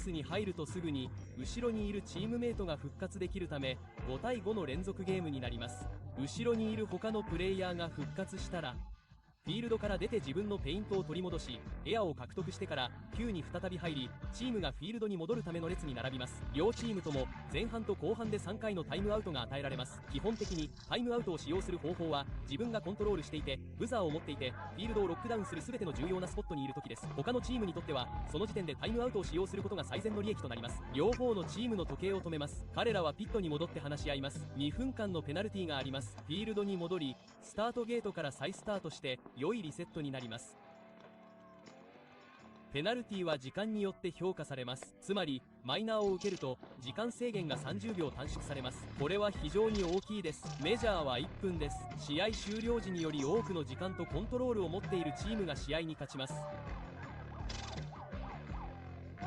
スに入るとすぐに後ろにいるチームメイトが復活できるため5対5の連続ゲームになります。後ろにいる他のプレイヤーが復活したらフィールドから出て自分のペイントを取り戻しエアを獲得してからQに再び入りチームがフィールドに戻るための列に並びます。両チームとも前半と後半で3回のタイムアウトが与えられます。基本的にタイムアウトを使用する方法は自分がコントロールしていてブザーを持っていてフィールドをロックダウンする全ての重要なスポットにいる時です。他のチームにとってはその時点でタイムアウトを使用することが最善の利益となります。両方のチームの時計を止めます。彼らはピットに戻って話し合います。2分間のペナルティがあります。フィールドに戻りスタートゲートから再スタートして良いリセットになります。ペナルティは時間によって評価されます。つまりマイナーを受けると時間制限が30秒短縮されます。これは非常に大きいです。メジャーは1分です。試合終了時により多くの時間とコントロールを持っているチームが試合に勝ちます。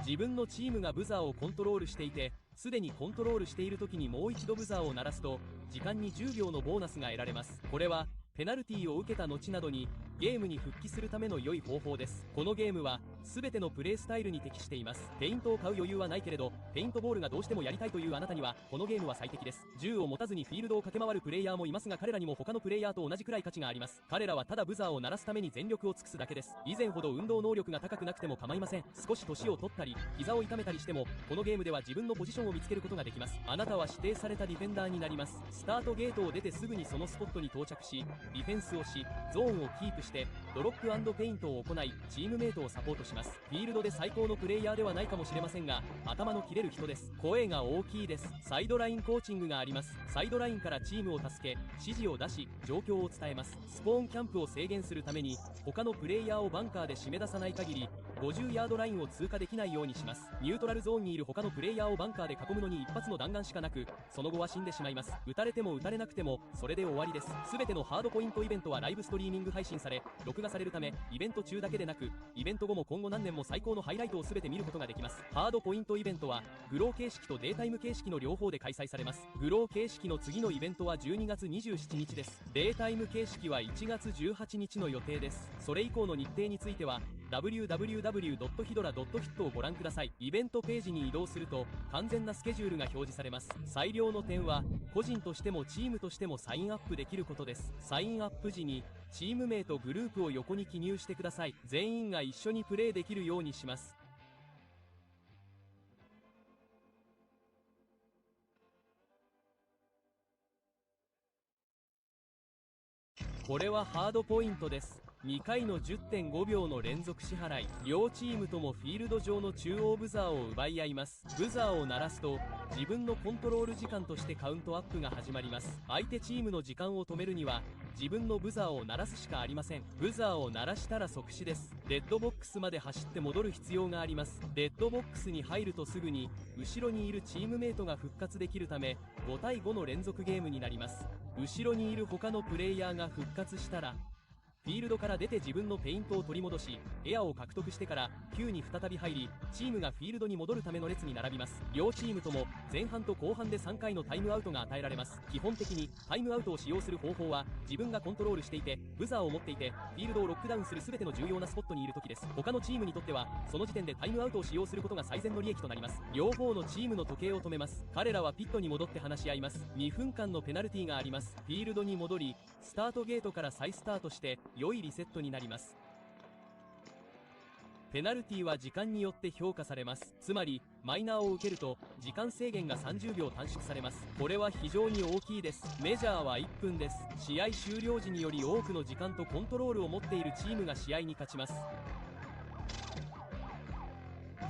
自分のチームがブザーをコントロールしていてすでにコントロールしている時にもう一度ブザーを鳴らすと時間に10秒のボーナスが得られます。これはペナルティを受けた後などにゲームに復帰するための良い方法です。このゲームは全てのプレースタイルに適しています。ペイントを買う余裕はないけれどペイントボールがどうしてもやりたいというあなたにはこのゲームは最適です。銃を持たずにフィールドを駆け回るプレイヤーもいますが彼らにも他のプレイヤーと同じくらい価値があります。彼らはただブザーを鳴らすために全力を尽くすだけです。以前ほど運動能力が高くなくても構いません。少し年を取ったり膝を痛めたりしてもこのゲームでは自分のポジションを見つけることができます。あなたは指定されたディフェンダーになります。スタートゲートを出てすぐにそのスポットに到着しディフェンスをしゾーンをキープしてドロップ&ペイントを行いチームメイトをサポートします。フィールドで最高のプレイヤーではないかもしれませんが頭の切れる人です。声が大きいです。サイドラインコーチングがあります。サイドラインからチームを助け指示を出し状況を伝えます。スポーンキャンプを制限するために他のプレイヤーをバンカーで締め出さない限り50ヤードラインを通過できないようにします。ニュートラルゾーンにいる他のプレイヤーをバンカーで囲むのに一発の弾丸しかなくその後は死んでしまいます。撃たれても撃たれなくてもそれで終わりです。全てのハードポイントイベントはライブストリーミング配信され録画されるためイベント中だけでなくイベント後も今後何年も最高のハイライトを全て見ることができます。ハードポイントイベントはグロー形式とデータイム形式の両方で開催されます。グロー形式の次のイベントは12月27日です。データイム形式は1月18日の予定です。それ以降の日程についてはwww.hidora.fit をご覧ください。イベントページに移動すると完全なスケジュールが表示されます。最良の点は個人としてもチームとしてもサインアップできることです。サインアップ時にチーム名とグループを横に記入してください。全員が一緒にプレーできるようにします。これはハードポイントです。2回の 10.5 秒の連続支払い。両チームともフィールド上の中央ブザーを奪い合います。ブザーを鳴らすと自分のコントロール時間としてカウントアップが始まります。相手チームの時間を止めるには自分のブザーを鳴らすしかありません。ブザーを鳴らしたら即死です。デッドボックスまで走って戻る必要があります。デッドボックスに入るとすぐに後ろにいるチームメイトが復活できるため5対5の連続ゲームになります。後ろにいる他のプレイヤーが復活したらフィールドから出て自分のペイントを取り戻しエアを獲得してからQに再び入りチームがフィールドに戻るための列に並びます。両チームとも前半と後半で3回のタイムアウトが与えられます。基本的にタイムアウトを使用する方法は自分がコントロールしていてブザーを持っていてフィールドをロックダウンする全ての重要なスポットにいる時です。他のチームにとってはその時点でタイムアウトを使用することが最善の利益となります。両方のチームの時計を止めます。彼らはピットに戻って話し合います。2分間のペナルティがあります。フィールドに戻りスタートゲートから再スタートして良いリセットになります。ペナルティは時間によって評価されます。つまりマイナーを受けると時間制限が30秒短縮されます。これは非常に大きいです。メジャーは1分です。試合終了時により多くの時間とコントロールを持っているチームが試合に勝ちます。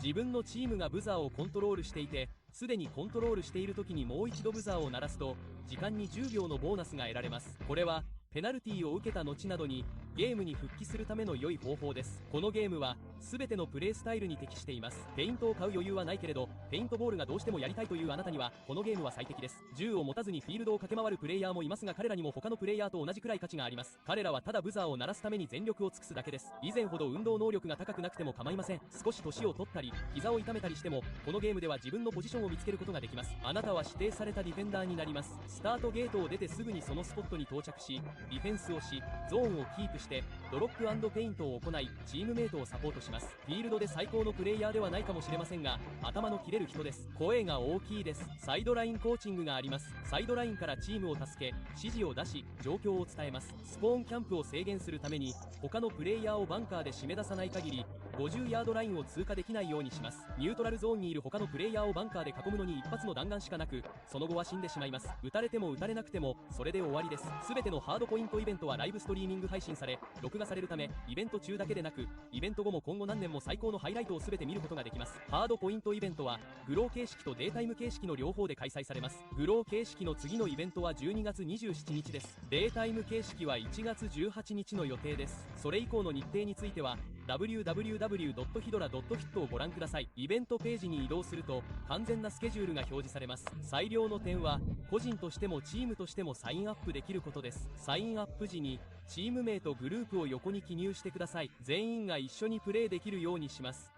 自分のチームがブザーをコントロールしていてすでにコントロールしている時にもう一度ブザーを鳴らすと時間に10秒のボーナスが得られます。これはペナルティを受けた後などにゲームに復帰するための良い方法です。このゲームは全てのプレースタイルに適しています。ペイントを買う余裕はないけれどペイントボールがどうしてもやりたいというあなたにはこのゲームは最適です。銃を持たずにフィールドを駆け回るプレイヤーもいますが彼らにも他のプレイヤーと同じくらい価値があります。彼らはただブザーを鳴らすために全力を尽くすだけです。以前ほど運動能力が高くなくても構いません。少し年を取ったり膝を痛めたりしてもこのゲームでは自分のポジションを見つけることができます。あなたは指定されたディフェンダーになります。スタートゲートを出てすぐにそのスポットに到着しディフェンスをしゾーンをキープしてドロップ&ペイントを行いチームメイトをサポートします。します。フィールドで最高のプレイヤーではないかもしれませんが、頭の切れる人です。声が大きいです。サイドラインコーチングがあります。サイドラインからチームを助け、指示を出し、状況を伝えます。スポーンキャンプを制限するために、他のプレイヤーをバンカーで締め出さない限り、50ヤードラインを通過できないようにします。ニュートラルゾーンにいる他のプレイヤーをバンカーで囲むのに一発の弾丸しかなく、その後は死んでしまいます。撃たれても撃たれなくてもそれで終わりです。全てのハードポイントイベントはライブストリーミング配信され、録画されるため、イベント中だけでなくイベント後も今後何年も最高のハイライトを全て見ることができます。ハードポイントイベントはグロー形式とデータイム形式の両方で開催されます。グロー形式の次のイベントは12月27日です。データイム形式は1月18日の予定です。それ以降の日程についてはwww.hidora.fit をご覧ください。イベントページに移動すると完全なスケジュールが表示されます。最良の点は個人としてもチームとしてもサインアップできることです。サインアップ時にチーム名とグループを横に記入してください。全員が一緒にプレーできるようにします。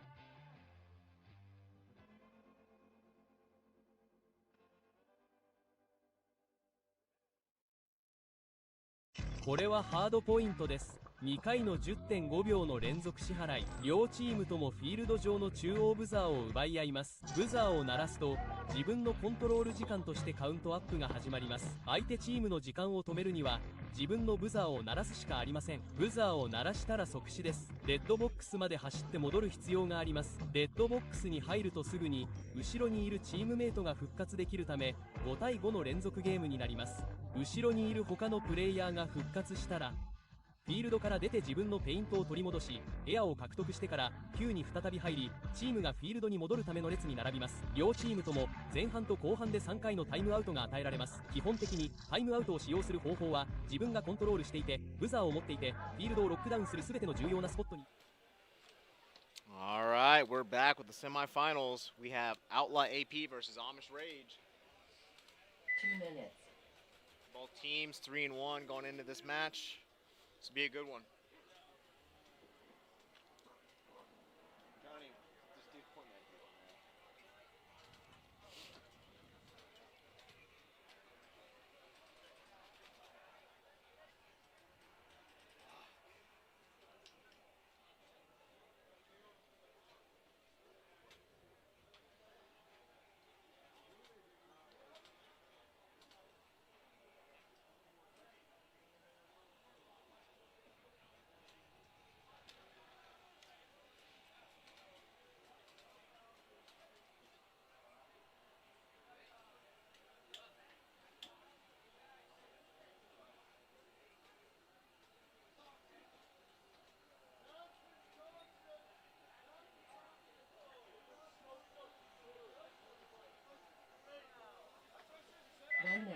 これはハードポイントです。2回の 10.5 秒の連続支払い。両チームともフィールド上の中央ブザーを奪い合います。ブザーを鳴らすと自分のコントロール時間としてカウントアップが始まります。相手チームの時間を止めるには自分のブザーを鳴らすしかありません。ブザーを鳴らしたら即死です。レッドボックスまで走って戻る必要があります。レッドボックスに入るとすぐに後ろにいるチームメイトが復活できるため5対5の連続ゲームになります。後ろにいる他のプレイヤーが復活したらフィールドから出て自分のペイントを取り戻しエアを獲得してから9に再び入り、チームがフィールドに戻るための列に並びます。両チームとも前半と後半で3回のタイムアウトが与えられます。基本的にタイムアウトを使用する方法は自分がコントロールしていてブザーを持っていてフィールドをロックダウンする全ての重要なスポットに。 Alright, we're back with the semifinals. We have Outlaw AP versus Amish Rage. 2 minutes. Both teams 3-1 going into this match. This will be a good one. Johnny, this dude point that dude, man.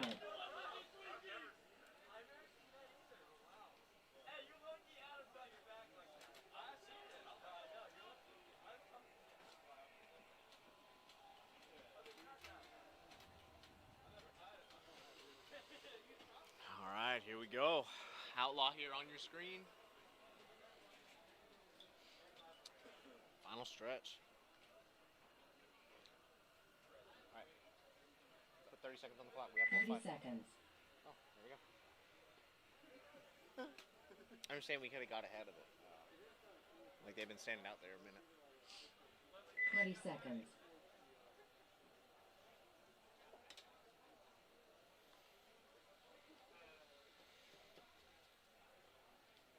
Alright, here we go. Outlaw here on your screen. Final stretch. Alright. Put 30 seconds on the clock. We have 30 seconds. Oh, there we go. I'm saying we could have got ahead of it. Like they've been standing out there a minute. 20 seconds.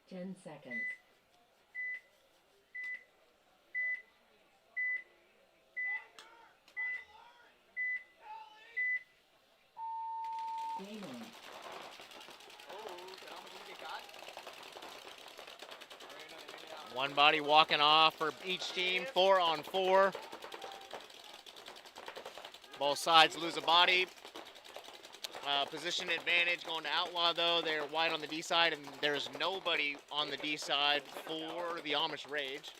Ten seconds. Game on. One body walking off for each team, 4-on-4. Both sides lose a body. Position advantage going to Outlaw though. They're wide on the D side and there's nobody on the D side for the Amish Rage.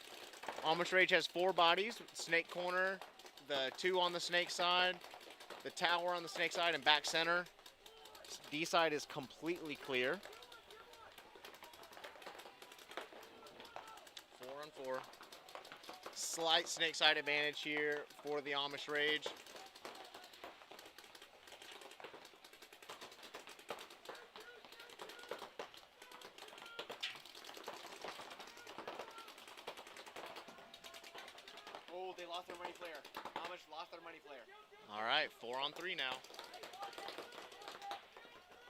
Amish Rage has 4 bodies, snake corner, the 2 on the snake side, the tower on the snake side and back center. D side is completely clear. 4-on-4. Slight snake side advantage here for the Amish Rage. lost their money player. Amish lost their money player. All right, 4 on 3 now.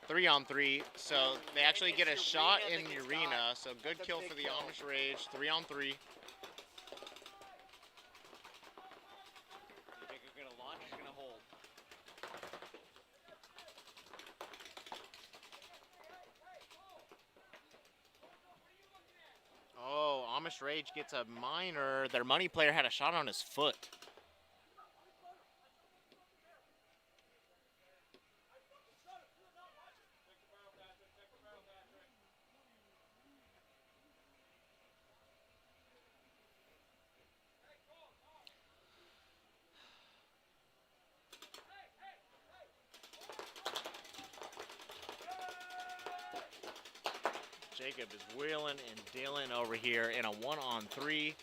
3 on 3, so they actually get a It's shot Urena in that the gets arena. got. So good That's a kill big for the kill. Amish Rage. 3 on 3. You think you're gonna launch? You're gonna hold. Oh, Amish Rage gets a minor. Their money player had a shot on his foot. Jacob is wheeling and dealing over here in a 1 on 3.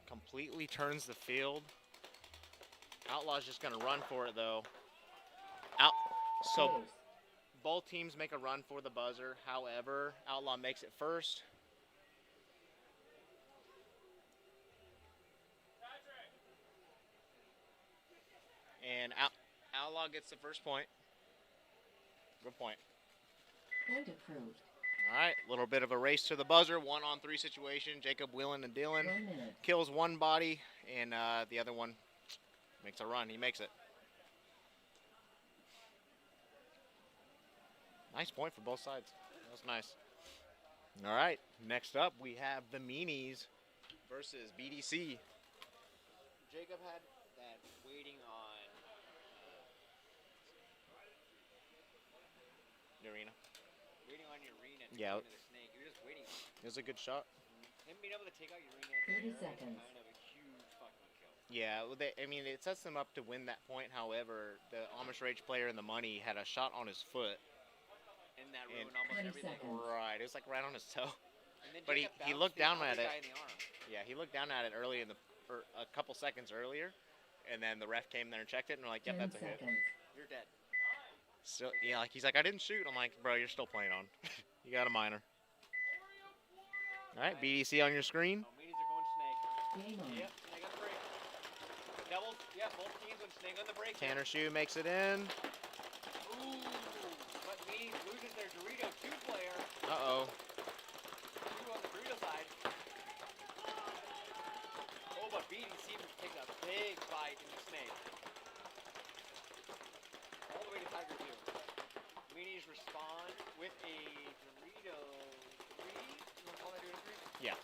Completely turns the field. Outlaw's just going to run for it, though. So Close. both teams make a run for the buzzer. However, Outlaw makes it first. And Outlaw gets the first point. Good point. Point approved. All right, a little bit of a race to the buzzer. 1 on 3 situation. Jacob wheeling and dealing. 1 minute. Kills one body, and the other one makes a run. He makes it. Nice point for both sides. That was nice. All right, next up we have the Meanies versus BDC. Jacob had that waiting on Arena. Urena to Yeah. get into the snake. He was just waiting on it. It was a good shot. Him being able to take out Urena 30 is seconds. kind of a huge fucking kill. Yeah, well, I mean, it sets them up to win that point. However, the Amish Rage player in the money had a shot on his foot. And that And- ruined almost 20 everything. seconds. Right, it was like right on his toe. And then But he Jacob bounced looked the down other at it. guy in the arm. Yeah, he looked down at it early or a couple seconds earlier, and then the ref came there and checked it, and we're like, yep, 10 that's a hit. seconds. You're dead. Still, yeah, like he's like, I didn't shoot. I'm like, bro, you're still playing on. You got a minor. All right, BDC on your screen. Oh, meanies are going snake. Game on. Yep, snake on the break. Doubles, yeah, both teams went snake on the break. Tanner Shoe makes it in. Ooh, but meanies loses their Dorito 2 player. Uh-oh. 2 on the Dorito side. Oh, but BDC takes a big bite in the snake. All the way to Tiger 2. Meanies respond with a Dorito 3. You want to call that Dorito 3? Yeah.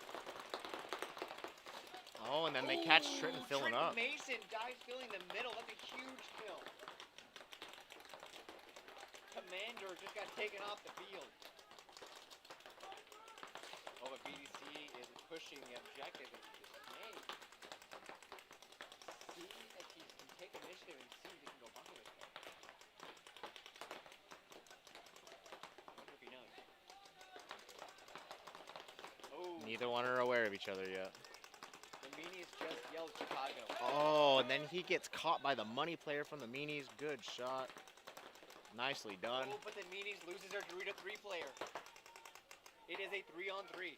Oh, and then they catch Trenton filling Trenton up. Mason dies filling the middle. That's a huge kill. Commander just got taken off the field. Oh, but BDC is pushing the objective into the snake. See if he can take initiative and see if he can go bucket with it. I wonder if he knows. Oh, Neither one are aware of each other yet. the Meanies just yelled Chicago. Oh, and then he gets caught by the money player from the Meanies. Good shot. Nicely done. Oh, but the Meanies loses their Dorito 3 player. It is a 3 on 3.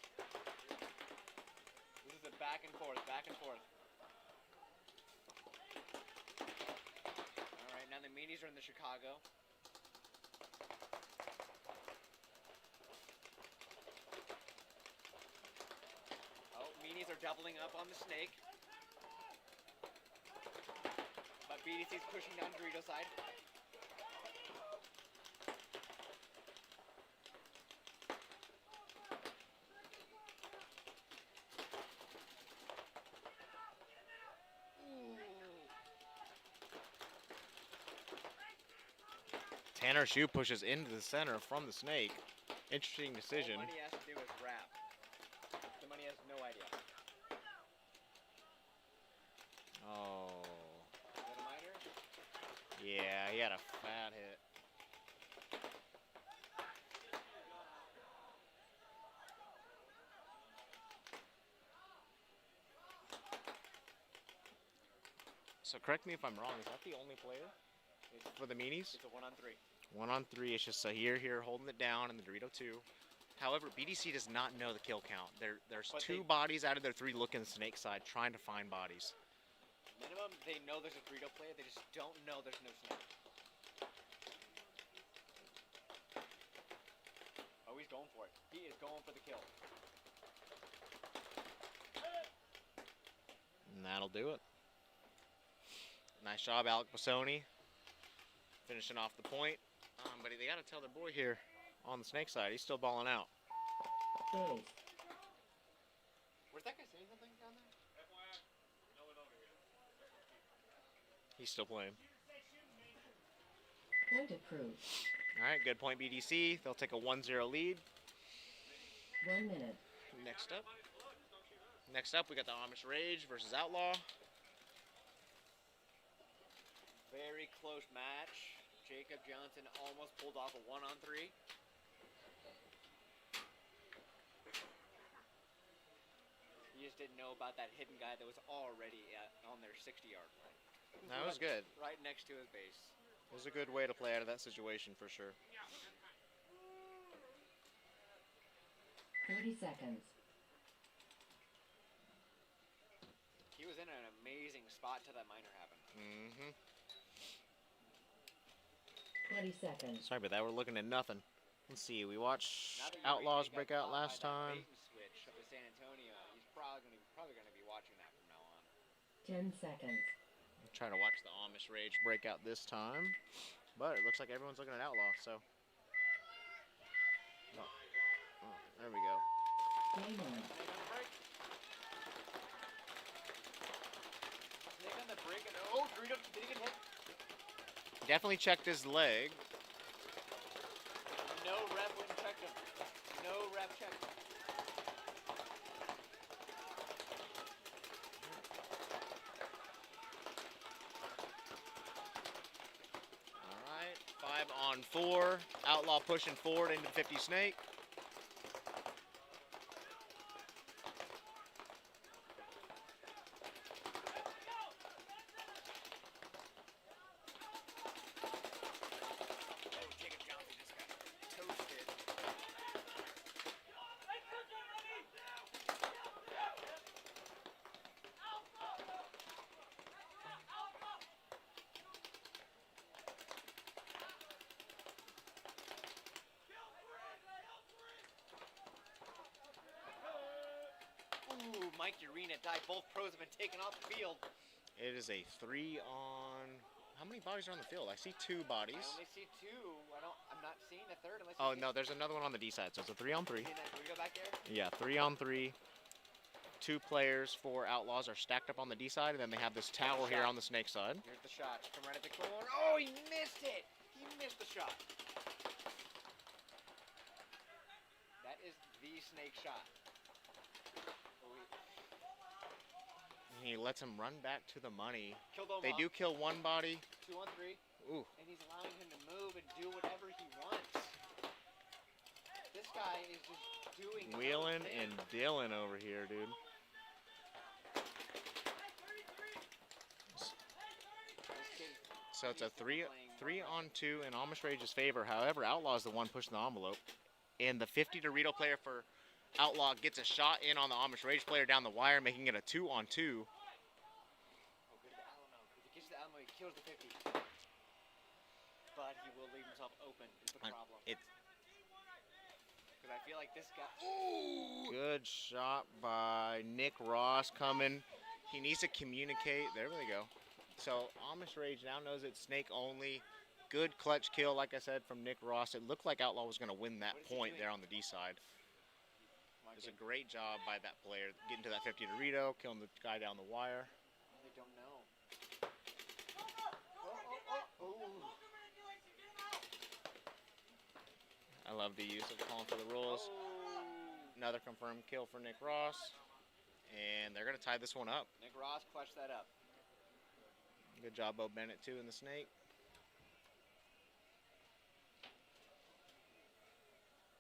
This is a back and forth, back and forth. All right, now the Meanies are in the Chicago. Oh, Meanies are doubling up on the snake. But BDC's pushing down Dorito side. Tanner Shoe pushes into the center from the snake. Interesting decision. All money has to do is wrap. The money has no idea. Oh. Is that a miter? Yeah, he had a fat hit. So correct me if I'm wrong, is that the only player for the Meanies? It's a 1 on 3. 1 on 3, it's just Sahir here holding it down in the Dorito 2. However, BDC does not know the kill count. There's But two they- bodies out of their three looking snake side trying to find bodies. Minimum, they know there's a Dorito player. They just don't know there's no snake. Oh, he's going for it. He is going for the kill. And that'll do it. Nice job, Alec Bassoni. Finishing off the point. But they got to tell their boy here on the snake side. He's still balling out. Base. Where's that guy saying something down there? He's still playing. Point approved. All right, good point, BDC. They'll take a 1-0 lead. 1 minute. Next up, we got the Amish Rage versus Outlaw. Very close match. Jacob Johnson almost pulled off a 1-on-3. He just didn't know about that hidden guy that was already on their 60-yard line. That was good. Right next to his base. It was a good way to play out of that situation for sure. 30 seconds. He was in an amazing spot till that minor happened. Mm-hmm. 20 seconds. Sorry about that. We're looking at nothing. Let's see. We watched Now that Outlaws Uribe got break out caught by last that time. bait and switch up to San Antonio. He's probably gonna be watching that from now on. 10 seconds. Trying to watch the Amish Rage break out this time. But it looks like everyone's looking at Outlaw, so. Oh, there we go. Game on. Snake on the break. Snake on the break. And oh, Dorito, did he get hit? Definitely checked his leg. No rep wouldn't check him. No rep checked him. All right, 5-on-4. Outlaw pushing forward into 50 Snake. Oh, Jacob Johnson just got toasted. Ooh, Mike Urena died. Both pros have been taken off the field. It is a 3-on. How many bodies are on the field? I see 2 bodies. I only see 2. I'm not seeing the third unless. Oh you see- no, there's another one on the D side, so it's a 3-on-3. See that Dorito back there? Yeah, 3-on-3. 2 players for Outlaws are stacked up on the D side, and then they have this tower here on the Snake side. Here's the shot. Come right at the corner. Oh, he missed it. He missed the shot. That is the snake shot. Oh, And he lets him run back to the money. killed Omar. They do kill one body. 2-on-3. Ooh. And he's allowing him to move and do whatever he wants. This guy is just doing Wheeling nothing. and dealing over here, dude. This kid, So it's a he's playing 3-on-2 in Amish Rage's favor. However, Outlaw's the one pushing the envelope. And the 50 Dorito player for Outlaw gets a shot in on the Amish Rage player down the wire, making it a 2-on-2. Oh, good to the Alamo. If he gets to the Alamo, he kills the 50. But he will leave himself open is the problem. It's Because I feel like this guy... Ooh! good shot by Nick Ross coming. He needs to communicate. There we go. So Amish Rage now knows it's snake only. Good clutch kill, like I said, from Nick Ross. It looked like Outlaw was going to win that What is he point doing? there on the D side. Come on, It was a kid. great job by that player, getting to that 50 Dorito, killing the guy down the wire. They don't know. Oh. I love the use of calling for the rules. Oh. Another confirmed kill for Nick Ross. And they're going to tie this one up. Nick Ross clutched that up. Good job, Bo Bennett, too, in the snake.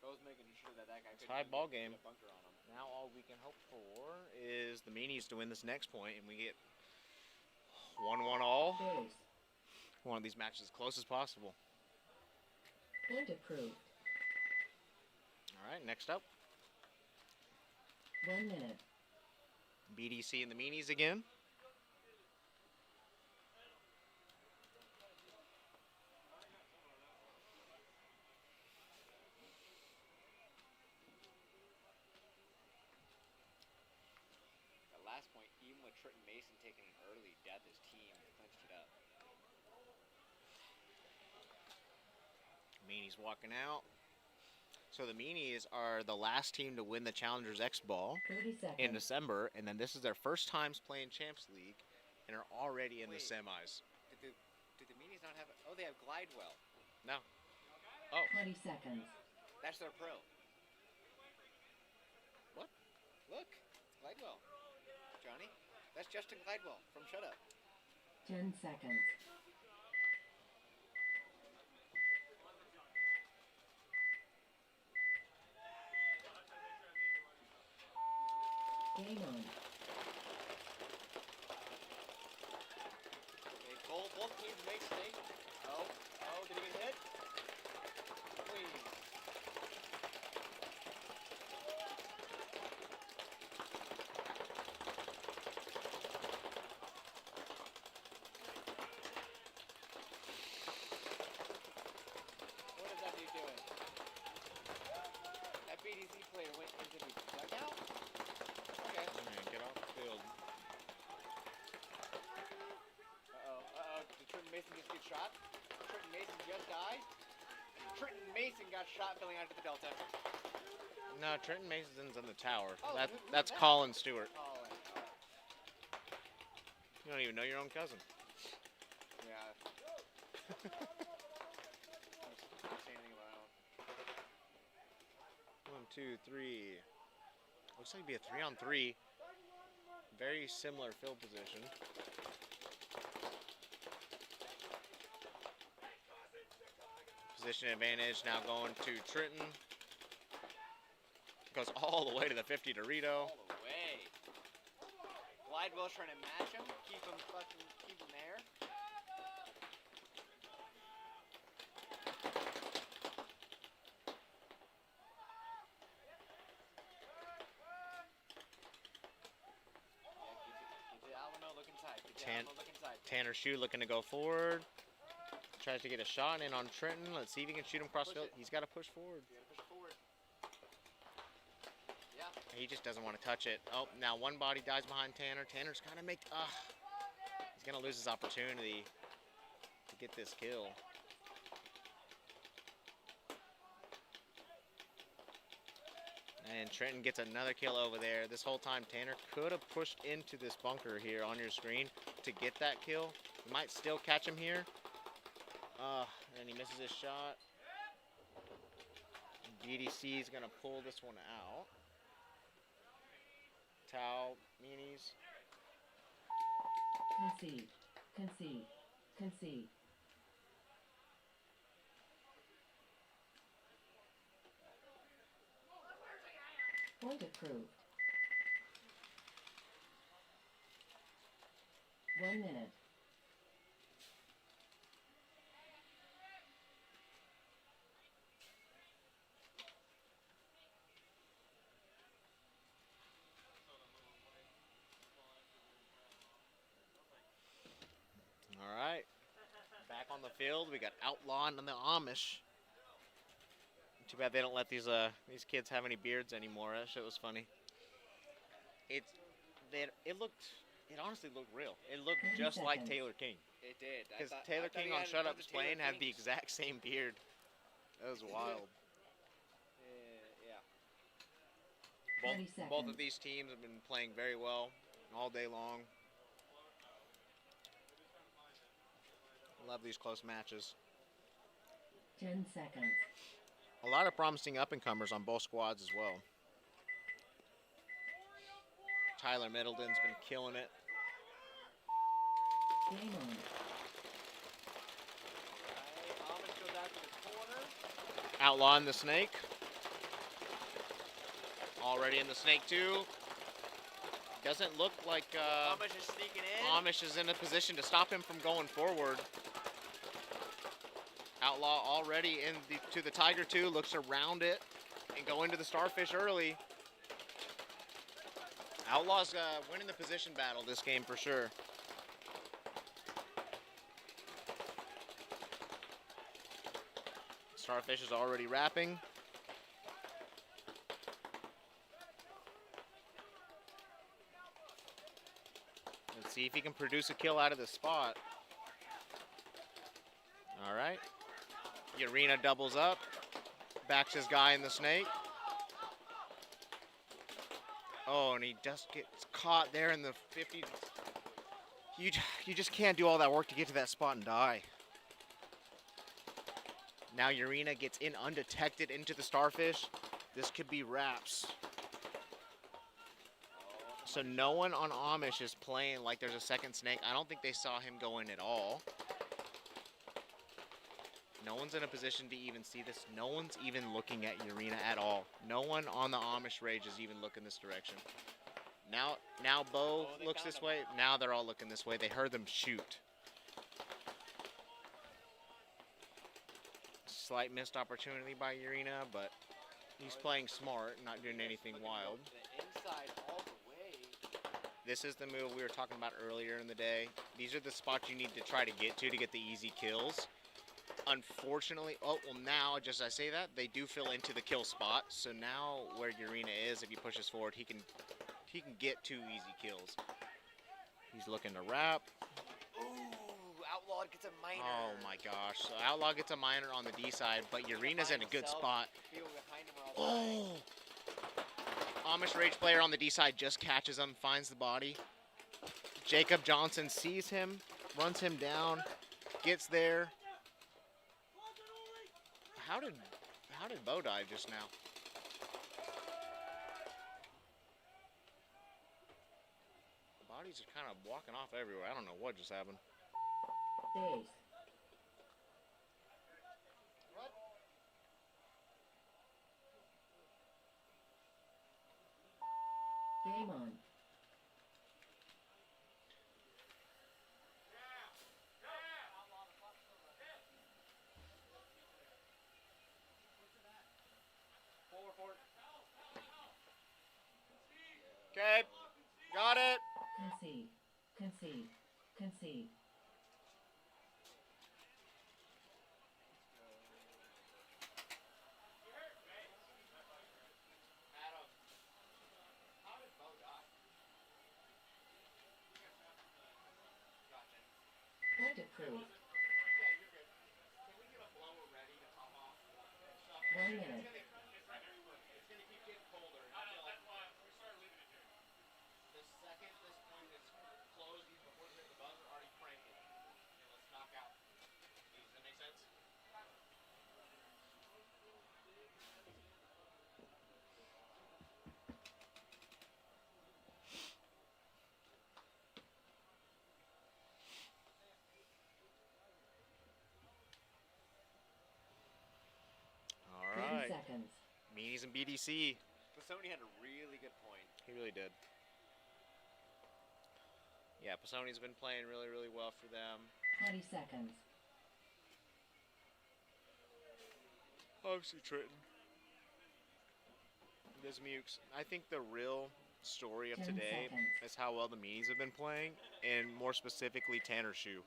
Bo's making sure that that guy couldn't Tied even ball get game. a bunker on him. Now all we can hope for is the Meanies to win this next point, and we get 1-1 all. Base. One of these matches as close as possible. Point approved. All All right, next up, 1 minute. BDC and the Meanies again. At last point, even with Trenton Mason taking an early death, his team clinched it up. Meanies walking out. So the Meanies are the last team to win the Challengers Xball 30 seconds. in December, and then this is their first times playing Champs League, and are already in the Wait. semis. Did the Meanies not have it? Oh, they have Glidewell. No. Oh, 20 seconds. That's their pro. What? Look, Glidewell. Johnny, that's Justin Glidewell from Shut Up. 10 seconds. Game on. Okay, both teams make snake. Oh, did he get hit? Please. What is that dude doing? That BDC player went into the dugout? Okay. man, get off the field. Did Trenton Mason just get shot? Trenton Mason just died? Trenton Mason got shot filling out to the Delta. No, Trenton Mason's in the tower. Oh, That's who's that's that? Colin Stewart. Oh, You don't even know your own cousin. yeah. Don't say anything about him. 1, 2, 3. Looks like it'd be a 3-on-3. Very similar field position. Position advantage now going to Trenton. Goes all the way to the 50 Dorito. All the way. Glidewell's trying to match him, keep him there. Get Alamo, look inside. Get Alamo, look inside. Tanner Shue looking to go forward. Tries to get a shot in on Trenton. Let's see if he can shoot him cross Push field. it. He's got to push forward. You gotta push it forward. Yeah. He just doesn't want to touch it. Oh, now one body dies behind Tanner. Tanner's got to make... he's going to lose his opportunity to get this kill. And Trenton gets another kill over there. This whole time, Tanner could have pushed into this bunker here on your screen to get that kill. You might still catch him here. And he misses his shot. BDC is going to pull this one out. Towel, Meanies. Concede. Concede. Concede. Point approved. 1 minute. All right. Back on the field, we got Outlaw and the Amish. Too bad they don't let these kids have any beards anymore. That shit was funny. It honestly looked real. It looked 30 just like seconds. Taylor King. It did. Because I Taylor thought King he on had Shut another Up's Taylor Playing had the King. exact same beard. That was wild. Yeah. 20 Both of seconds. these teams have been playing very well all day long. Love these close matches. 10 seconds. A lot of promising up-and-comers on both squads as well. Tyler Middleton's been killing it. Game on. Amish goes out to the corner. Outlaw in the snake. Already in the snake too. Doesn't look like Amish is sneaking in. Amish is in a position to stop him from going forward. Outlaw already to the Tiger 2, looks around it. and go into the starfish early. Outlaws winning the position battle this game for sure. Starfish is already wrapping. Let's see if he can produce a kill out of this spot. All right. Urena doubles up. Backs his guy in the snake. Oh, and he just gets caught there in the 50. You just can't do all that work to get to that spot and die. Now Urena gets in undetected into the starfish. This could be wraps. So no one on Amish is playing like there's a second snake. I don't think they saw him go in at all. No one's in a position to even see this. No one's even looking at Urena at all. No one on the Amish Rage is even looking this direction. Now Bo looks this way. Now they're all looking this way. They heard them shoot. Slight missed opportunity by Urena, but he's playing smart, not doing anything wild. This is the move we were talking about earlier in the day. These are the spots you need to try to get the easy kills. Unfortunately, oh, well now, just as I say that, they do fill into the kill spot. So now where Urena is, if he pushes forward, he can get 2 easy kills. He's looking to wrap. Ooh, Outlaw gets a minor. Oh my gosh. So Outlaw gets a minor on the D side, but Urena's in a good spot. Oh! Amish Rage player on the D side just catches him, finds the body. Jacob Johnson sees him, runs him down, gets there. How did Bo die just now? The bodies are kind of walking off everywhere. I don't know what just happened. Days. What? Game on. Okay, got it. Concede. Concede. Concede. Adam, how did Bo die? Gotcha. Point approved. Yeah, you're good. Can we get a blower ready to pop off? 1 minute. It's gonna keep getting colder. I feel like we started leaving it here. The second this point is closed, even before we hit the buzzer, already crank it. And let's knock out these. Does that make sense? All 30 right. seconds. Meanies and BDC. Pisoni had a really good point. He really did. Yeah, Pisoni's been playing really, really well for them. 20 seconds. Obviously Trenton. There's Mukes. I think the real story of 10 today seconds. is how well the Meanies have been playing, and more specifically Tanner Shoe.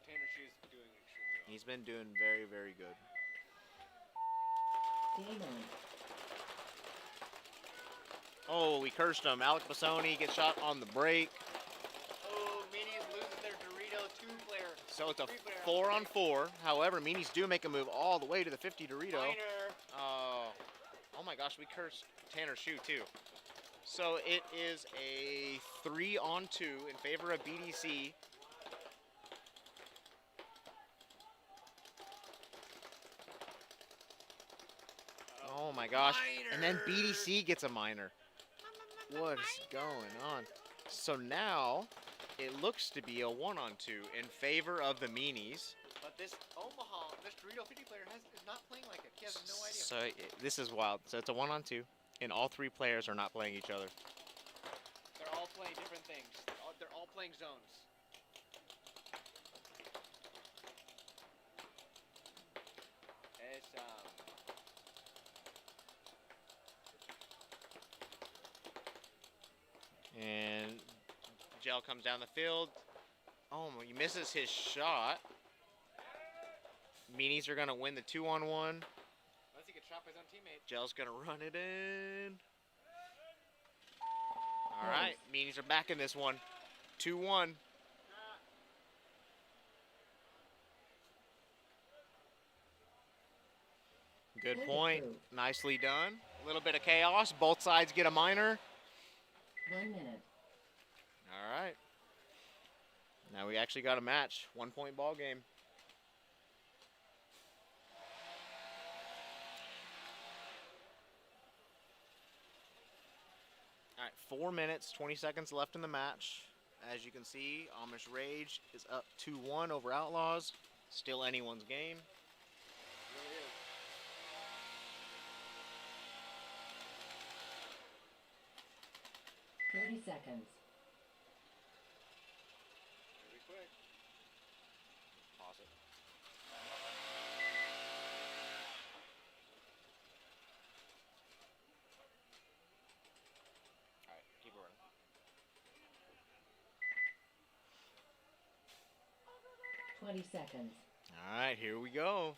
Tanner Shoe's doing extremely well. He's been doing very, very good. Game on. Oh, we cursed him. Alec Pisoni gets shot on the break. Oh, Meanies loses their Dorito 2-player. So it's a 3-player 4-on-4. However, Meanies do make a move all the way to the 50 Dorito. Minor. Oh my gosh, we cursed Tanner Shoe too. So it is a 3-on-2 in favor of BDC. Oh my gosh. And then BDC gets a minor. What is going on? So now it looks to be a 1-on-2 in favor of the Meanies. But this Omaha, this Dorito 50 player is not playing like it. He has no idea. So this is wild. So it's a 1-on-2, and all 3 players are not playing each other. They're all playing different things. They're all playing zones. It's And Gel comes down the field. Oh, he misses his shot. Meanies are going to win the 2-on-1. Unless he gets shot by his own teammate. Gel's going to run it in. All right, Meanies are back in this one. 2-1. Good point. Nicely done. A little bit of chaos. Both sides get a minor. 1 minute. All right. Now we actually got a match. 1-point ball game. All right, 4 minutes, 20 seconds left in the match. As you can see, Amish Rage is up 2-1 over Outlaws. Still anyone's game. Really is. 30 seconds. Pretty quick. Pause it. All right, keep it running. 20 seconds. All right, here we go.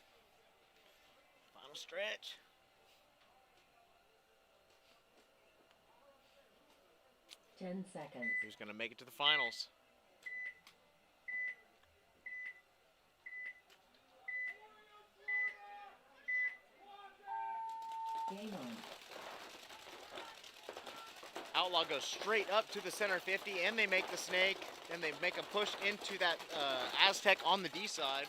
Final stretch. Ten seconds. Who's going to make it to the finals? Game on. Outlaw goes straight up to the center 50, and they make the snake, and they make a push into that Aztec on the D side.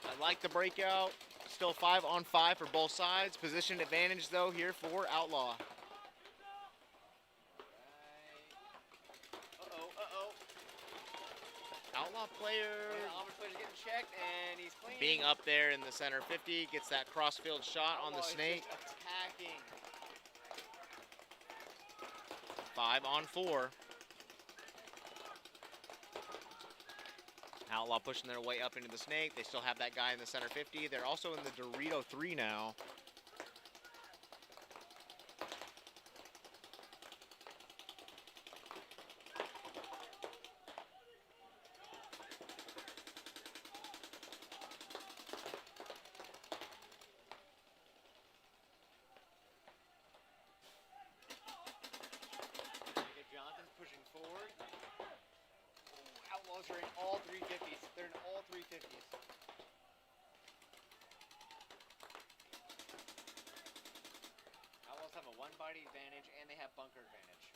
I like the breakout. Still 5-on-5 for both sides. Position advantage, though, here for Outlaw. Outlaw player Amish player's getting checked, and he's clean. being up there in the center 50, gets that cross-field shot on the Outlaw is snake. just attacking. 5-on-4. Outlaw pushing their way up into the snake. They still have that guy in the center 50. They're also in the Dorito 3 now. Johnson's pushing forward. Outlaws are in all 350s. They're in all 350s. Outlaws have a one-body advantage, and they have bunker advantage.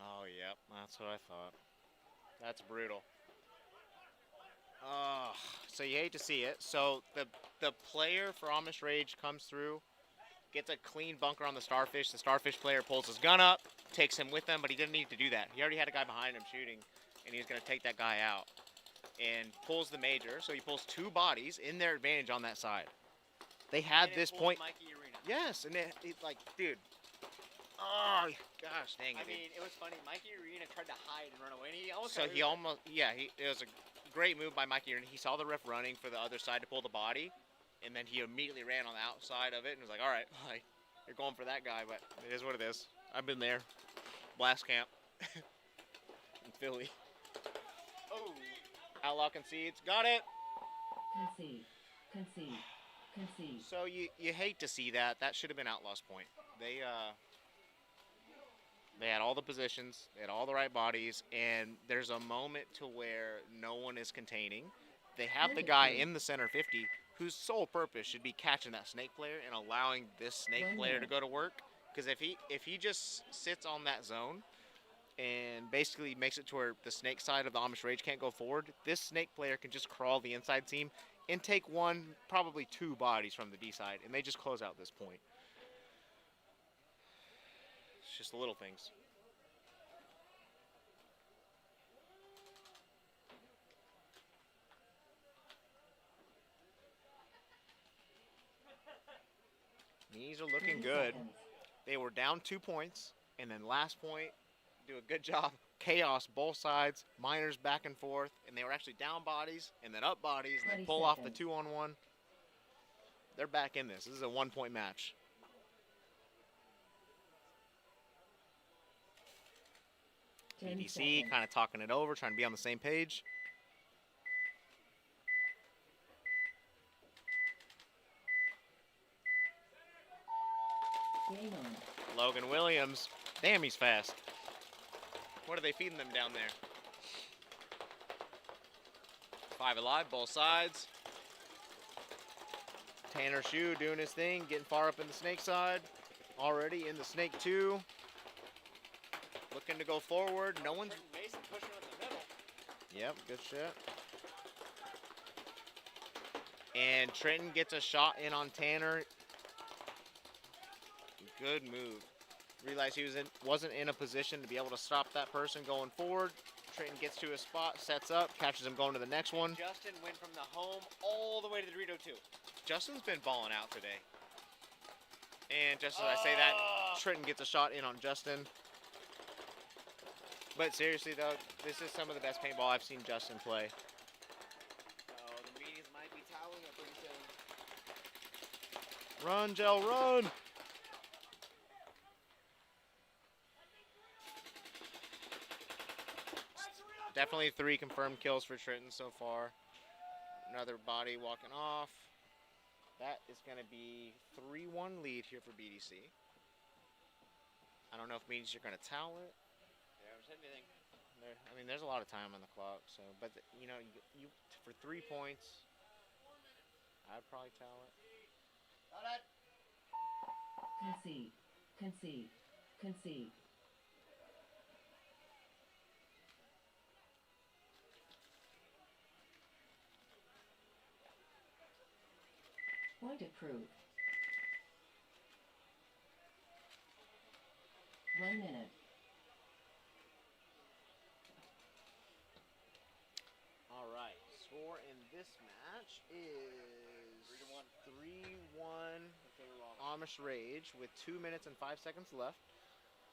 Oh, yep, that's what I thought. That's brutal. So you hate to see it. So the player for Amish Rage comes through, gets a clean bunker on the Starfish. The Starfish player pulls his gun up, takes him with him, but he didn't need to do that. He already had a guy behind him shooting, and he's going to take that guy out. And pulls the major, so he pulls two bodies in their advantage on that side. They had this point. Mikey Arena. Yes, and it like, dude. Oh, gosh, dang it. I mean, it was funny. Mikey Arena tried to hide and run away, and he almost So got he almost, yeah, it was a great move by Mikey. And he saw the ref running for the other side to pull the body, and then he immediately ran on the outside of it and was like, all right, like, you're going for that guy, but it is what it is. I've been there. Blast camp in Philly. Oh. Outlaw concedes. Got it. Concede. Concede. Concede. So you hate to see that. That should have been Outlaw's point. They had all the positions, they had all the right bodies, and there's a moment to where no one is containing. They have the guy in the center 50 whose sole purpose should be catching that snake player and allowing this snake player to go to work. Because if he just sits on that zone and basically makes it to where the snake side of the Amish Rage can't go forward, this snake player can just crawl the inside seam and take one, probably two bodies from the D side, and they just close out this point. It's just the little things. Knees are looking 30 good. seconds. They were down 2 points, and then last point, do a good job chaos both sides, minors back and forth, and they were actually down bodies and then up bodies and then 20 pull off the seconds. 2-on-1. They're back in this. This is a 1-point match. BDC kind of talking it over, trying to be on the same page. Game on. Logan Williams, damn, he's fast. What are they feeding them down there? 5 alive, both sides. Tanner Shue doing his thing, getting far up in the snake side. Already in the snake 2. Looking to go forward. No one's... Mason pushing in the middle. Yep, good shit. And Trenton gets a shot in on Tanner. Good move. Realized he wasn't in a position to be able to stop that person going forward. Trenton gets to his spot, sets up, catches him going to the next one. Justin went from the home all the way to the Dorito 2. Justin's been balling out today. And just as I say that, Trenton gets a shot in on Justin. But seriously though, this is some of the best paintball I've seen Justin play. Oh, the meetings might be toweling up pretty soon. Run, Gel, run! Definitely 3 confirmed kills for Trenton so far. Another body walking off. That is going to be 3-1 lead here for BDC. I don't know if BDC are going to towel it. Yeah, I'm saying anything. I mean, there's a lot of time on the clock, so you know, you for 3 points, I'd probably towel it. Concede. Concede. Concede. Point approved. 1 minute. All right, score in this match is 3-1 Amish Rage with 2 minutes and 5 seconds left.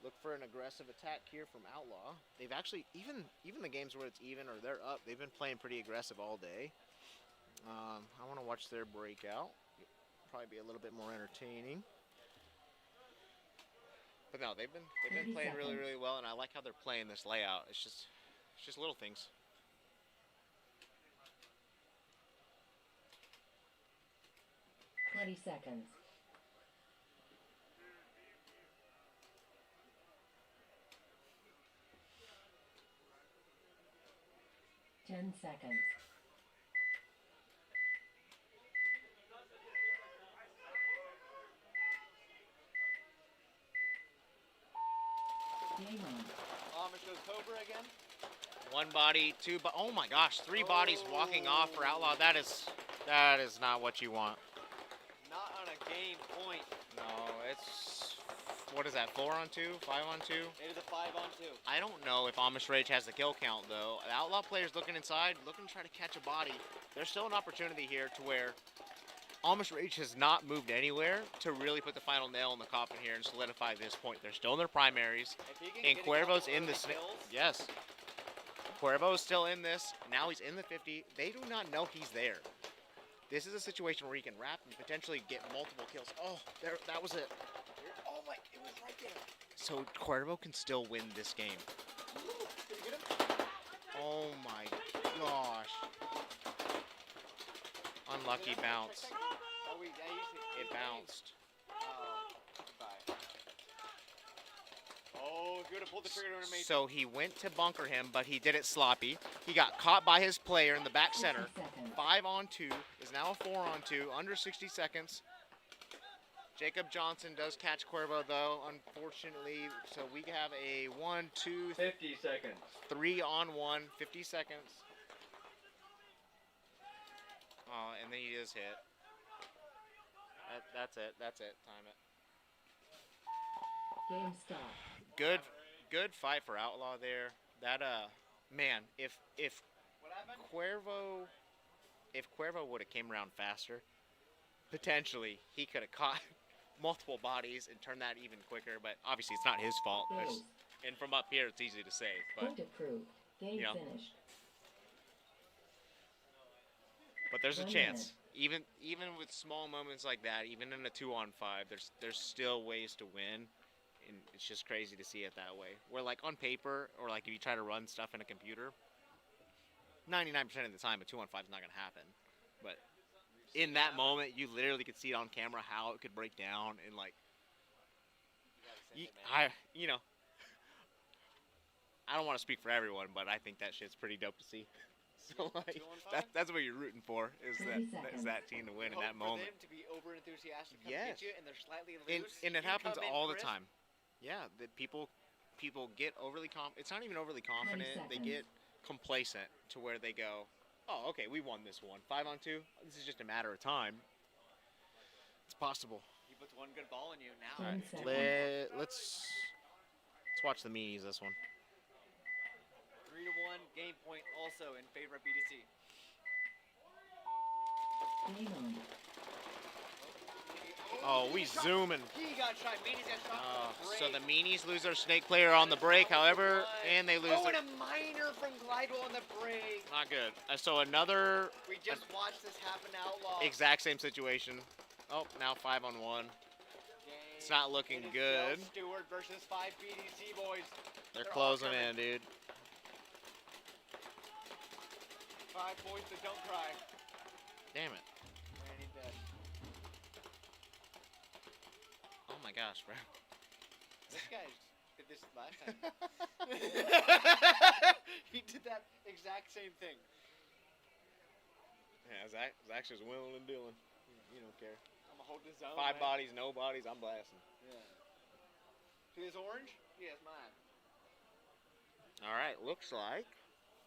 Look for an aggressive attack here from Outlaw. They've actually, even the games where it's even or they're up, they've been playing pretty aggressive all day. I want to watch their breakout. Probably be a little bit more entertaining. But no, they've been playing really, really well, and I like how they're playing this layout. It's just little things. Twenty seconds. Ten seconds. Game on. Amish goes Cobra again. 1 body, 2 oh my gosh, 3 bodies walking off for Outlaw. That is not what you want. Not on a game point. No, it's, what is that, 4-on-2, 5-on-2? It is a 5-on-2. I don't know if Amish Rage has the kill count though. The Outlaw players looking inside, looking to try to catch a body. There's still an opportunity here to where Amish Rage has not moved anywhere to really put the final nail in the coffin here and solidify this point. They're still in their primaries. If he can And get a Cuervo's couple in the early snake. kills, Yes. Cuervo's still in this. Now he's in the 50. They do not know he's there. This is a situation where he can wrap and potentially get multiple kills. Oh, there, that was it. Oh my, it was right there. So Cuervo can still win this game. Did you get him? Oh my gosh. Unlucky bounce. Oh, yeah, It bounced. Oh, bye. Oh, if you would have pulled the trigger, it would have made. So he went to bunker him, but he did it sloppy. He got caught by his player in the back 60 center. seconds. 5-on-2 is now a 4-on-2, under 60 seconds. Jacob Johnson does catch Cuervo though, unfortunately. So we have a 1, 2, 50 seconds. 3-on-1, 50 seconds. Oh, and then he is hit. That's it. That's it. Time it. Game stop. Good fight for Outlaw there. That man, if What happened? Cuervo would have came around faster, potentially he could have caught multiple bodies and turned that even quicker. But obviously it's not his fault. Goes. And from up here, it's easy to say, but Point approved. Game you know. finished. but there's a 1 chance. Even with small moments like that, even in a 2-on-5, there's still ways to win, and it's just crazy to see it that way. Where like on paper, or like if you try to run stuff in a computer, 99% of the time a 2-on-5 is not gonna happen. But in that moment, you literally could see it on camera how it could break down, and like, I don't want to speak for everyone, but I think that shit's pretty dope to see. So like, that's what you're rooting for, is 30 that team to win in that Hope for moment. them to be over enthusiastic, come Yes. get you, and they're slightly And, loose. and it You happens come in all the crisp. time. Yeah, that people get overly It's not even overly confident. They seconds. get complacent to where they go, "Oh, okay, we won this one. 5-on-2. This is just a matter of time." It's possible. He puts one good ball in you now. 10 it's seconds. Let's watch the meanies this one. 3-1 game point also in favor of BDC. Game on. Oh, we zooming. He got shot. Meanies got shot. from So the break. meanies lose their snake player on the break, however, and they lose. Oh, and a minor from Glidewell on the break. Not good. So another We just watched this happen to Outlaw. exact same situation. Oh, now 5-on-1. It's not looking It is good. Joe Stewart versus 5 BDC boys. They're all closing coming. in, dude. 5 boys that don't cry. Damn it. Randy dead. Oh my gosh, bro. This guy did this last time. He did that exact same thing. Yeah, Zach's just willing and dealing. You don't care. I'm gonna hold this zone. 5 man. bodies, no bodies, I'm blasting. Yeah. See this orange? Yeah, it's mine. All right, looks like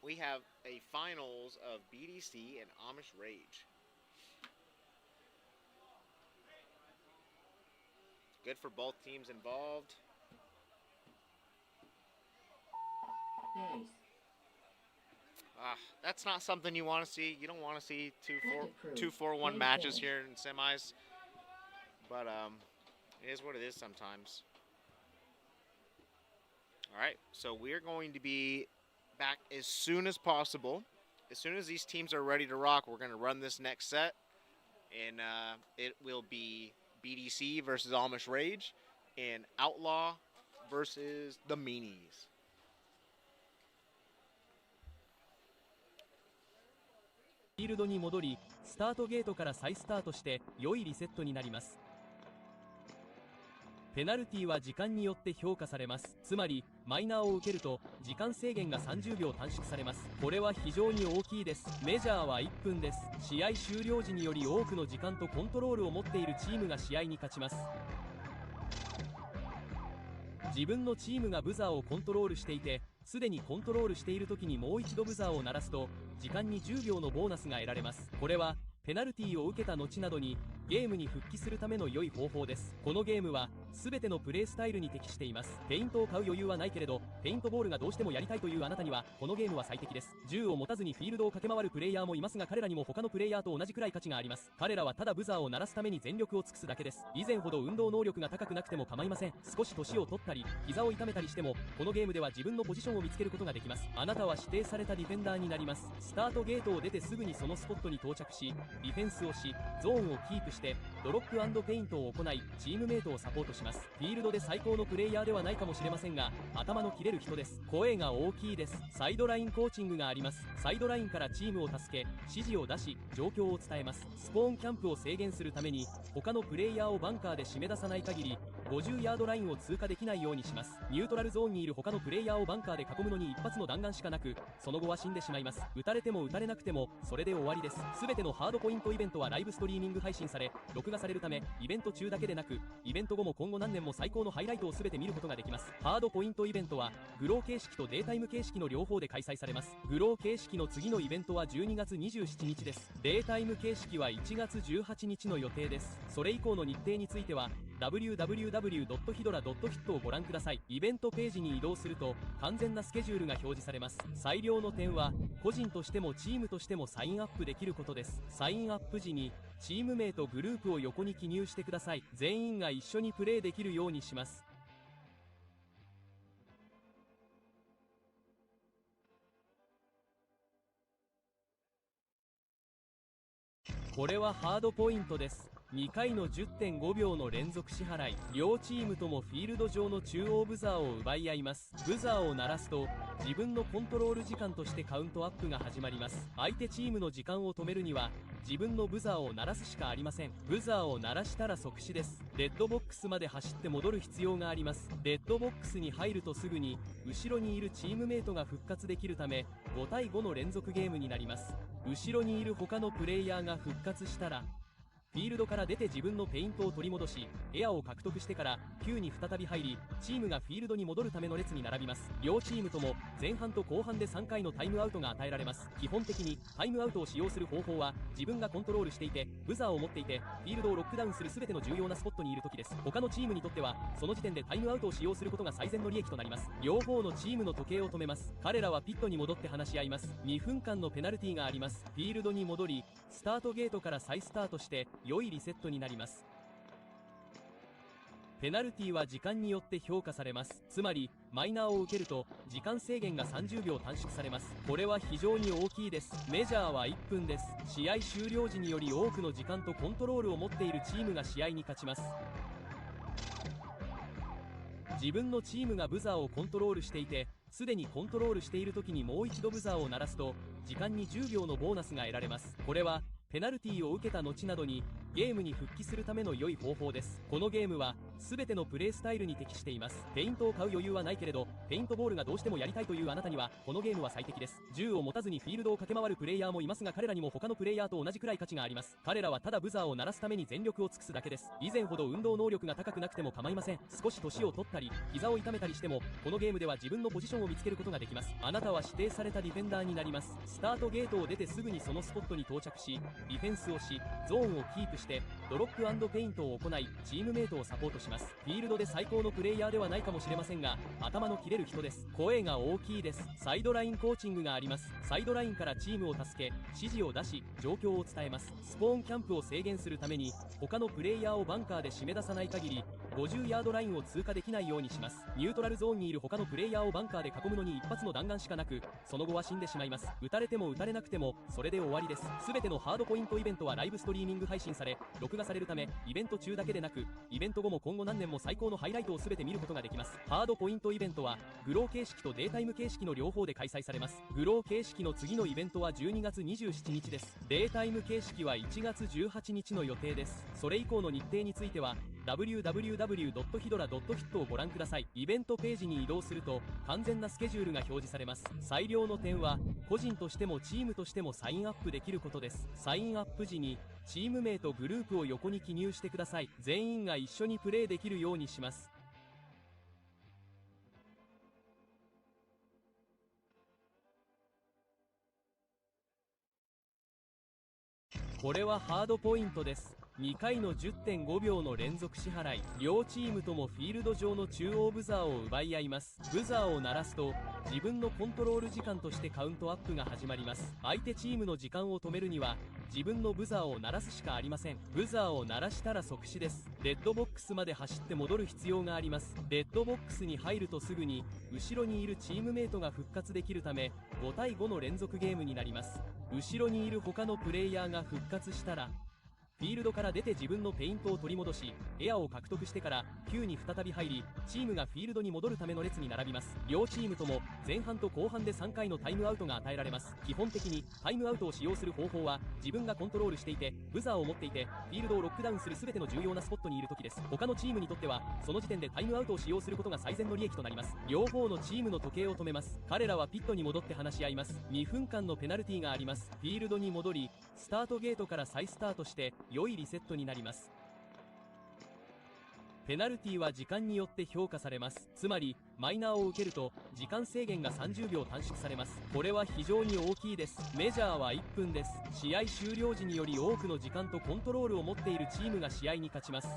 we have a finals of BDC and Amish Rage. Good for both teams involved. Base. That's not something you want to see. You don't want to see Point approved. 2-4-1 Game matches finished. here in semis. But it is what it is sometimes. All right, so we're going to be back as soon as possible. As soon as these teams are ready to rock, we're going to run this next set. And it will be BDC versus Amish Rage and Outlaw versus the Meanies.フィールドに戻り、スタートゲートから再スタートして良いリセットになります。ペナルティは時間によって評価されます。つまりマイナーを受けると時間制限が30秒短縮されます。これは非常に大きいです。メジャーは1分です。試合終了時により多くの時間とコントロールを持っているチームが試合に勝ちます。自分のチームがブザーをコントロールしていて、すでにコントロールしている時にもう一度ブザーを鳴らすと時間に10秒のボーナスが得られます。これはペナルティーを受けた後などにゲームに復帰するための良い方法です。このゲームは全てのプレイスタイルに適しています。ペイントを買う余裕はないけれどペイントボールがどうしてもやりたいというあなたにはこのゲームは最適です。銃を持たずにフィールドを駆け回るプレイヤーもいますが、彼らにも他のプレイヤーと同じくらい価値があります。彼らはただブザーを鳴らすために全力を尽くすだけです。以前ほど運動能力が高くなくても構いません。少し年を取ったり膝を痛めたりしてもこのゲームでは自分のポジションを見つけることができます。あなたは指定されたディフェンダーになります。スタートゲートを出てすぐにそのスポットに到着しディフェンスをしゾーンをキープしてドロップ&ペイントを行いチームメイトをサポートします。フィールドで最高のプレイヤーではないかもしれませんが頭の切れる人です。声が大きいです。サイドラインコーチングがあります。サイドラインからチームを助け指示を出し状況を伝えます。スポーンキャンプを制限するために他のプレイヤーをバンカーで締め出さない限り50ヤードラインを通過できないようにします。ニュートラルゾーンにいる他のプレイヤーをバンカーで囲むのに一発の弾丸しかなくその後は死んでしまいます。撃たれても撃たれなくてもそれで終わりです。全てのハードポイントイベントはライブストリーミング配信され録画されるためイベント中だけでなくイベント後も今後何年も最高のハイライトを全て見ることができます。ハードポイントイベントはグロー形式とデータイム形式の両方で開催されます。グロー形式の次のイベントは12月27日です。データイム形式は1月18日の予定です。それ以降の日程についてはwww.hidora.fit をご覧ください。イベントページに移動すると完全なスケジュールが表示されます。最良の点は個人としてもチームとしてもサインアップできることです。サインアップ時にチーム名とグループを横に記入してください。全員が一緒にプレーできるようにします。これはハードポイントです。2回の 10.5 秒の連続支払い。両チームともフィールド上の中央ブザーを奪い合います。ブザーを鳴らすと自分のコントロール時間としてカウントアップが始まります。相手チームの時間を止めるには自分のブザーを鳴らすしかありません。ブザーを鳴らしたら即死です。デッドボックスまで走って戻る必要があります。デッドボックスに入るとすぐに後ろにいるチームメイトが復活できるため5対5の連続ゲームになります。後ろにいる他のプレイヤーが復活したらフィールドから出て自分のペイントを取り戻しエアを獲得してからQに再び入りチームがフィールドに戻るための列に並びます。両チームとも前半と後半で3回のタイムアウトが与えられます。基本的にタイムアウトを使用する方法は自分がコントロールしていてブザーを持っていてフィールドをロックダウンする全ての重要なスポットにいる時です。他のチームにとってはその時点でタイムアウトを使用することが最善の利益となります。両方のチームの時計を止めます。彼らはピットに戻って話し合います。2分間のペナルティがあります。フィールドに戻りスタートゲートから再スタートして良いリセットになります。ペナルティは時間によって評価されます。つまりマイナーを受けると時間制限が30秒短縮されます。これは非常に大きいです。メジャーは1分です。試合終了時により多くの時間とコントロールを持っているチームが試合に勝ちます。自分のチームがブザーをコントロールしていてすでにコントロールしている時にもう一度ブザーを鳴らすと時間に10秒のボーナスが得られます。これはペナルティを受けた後などにゲームに復帰するための良い方法です。このゲームは全てのプレイスタイルに適しています。ペイントを買う余裕はないけれどペイントボールがどうしてもやりたいというあなたにはこのゲームは最適です。銃を持たずにフィールドを駆け回るプレイヤーもいますが彼らにも他のプレイヤーと同じくらい価値があります。彼らはただブザーを鳴らすために全力を尽くすだけです。以前ほど運動能力が高くなくても構いません。少し年を取ったり膝を痛めたりしてもこのゲームでは自分のポジションを見つけることができます。あなたは指定されたディフェンダーになります。スタートゲートを出てすぐにそのスポットに到着しディフェンスをしゾーンをキープしてドロップ&ペイントを行いチームメイトをサポートします。フィールドで最高のプレイヤーではないかもしれませんが頭の切れる人です。声が大きいです。サイドラインコーチングがあります。サイドラインからチームを助け指示を出し状況を伝えます。スポーンキャンプを制限するために他のプレイヤーをバンカーで締め出さない限り50ヤードラインを通過できないようにします。ニュートラルゾーンにいる他のプレイヤーをバンカーで囲むのに一発の弾丸しかなくその後は死んでしまいます。撃たれても撃たれなくてもそれで終わりです。全てのハードポイントイベントはライブストリーミング配信され録画されるためイベント中だけでなくイベント後も今後何年も最高のハイライトを全て見ることができます。ハードポイントイベントはグロー形式とデータイム形式の両方で開催されます。グロー形式の次のイベントは12月27日です。データイム形式は1月18日の予定です。それ以降の日程についてはwww.hidora.fit をご覧ください。イベントページに移動すると完全なスケジュールが表示されます。最良の点は個人としてもチームとしてもサインアップできることです。サインアップ時にチーム名とグループを横に記入してください。全員が一緒にプレーできるようにします。これはハードポイントです。2回の 10.5 秒の連続支払い。両チームともフィールド上の中央ブザーを奪い合います。ブザーを鳴らすと自分のコントロール時間としてカウントアップが始まります。相手チームの時間を止めるには自分のブザーを鳴らすしかありません。ブザーを鳴らしたら即死です。デッドボックスまで走って戻る必要があります。デッドボックスに入るとすぐに後ろにいるチームメイトが復活できるため5対5の連続ゲームになります。後ろにいる他のプレイヤーが復活したらフィールドから出て自分のペイントを取り戻しエアを獲得してから Q に再び入りチームがフィールドに戻るための列に並びます。両チームとも前半と後半で3回のタイムアウトが与えられます。基本的にタイムアウトを使用する方法は自分がコントロールしていてブザーを持っていてフィールドをロックダウンする全ての重要なスポットにいる時です。他のチームにとってはその時点でタイムアウトを使用することが最善の利益となります。両方のチームの時計を止めます。彼らはピットに戻って話し合います。2分間のペナルティがあります。フィールドに戻りスタートゲートから再スタートして良いリセットになります。ペナルティは時間によって評価されます。つまりマイナーを受けると時間制限が30秒短縮されます。これは非常に大きいです。メジャーは1分です。試合終了時により多くの時間とコントロールを持っているチームが試合に勝ちます。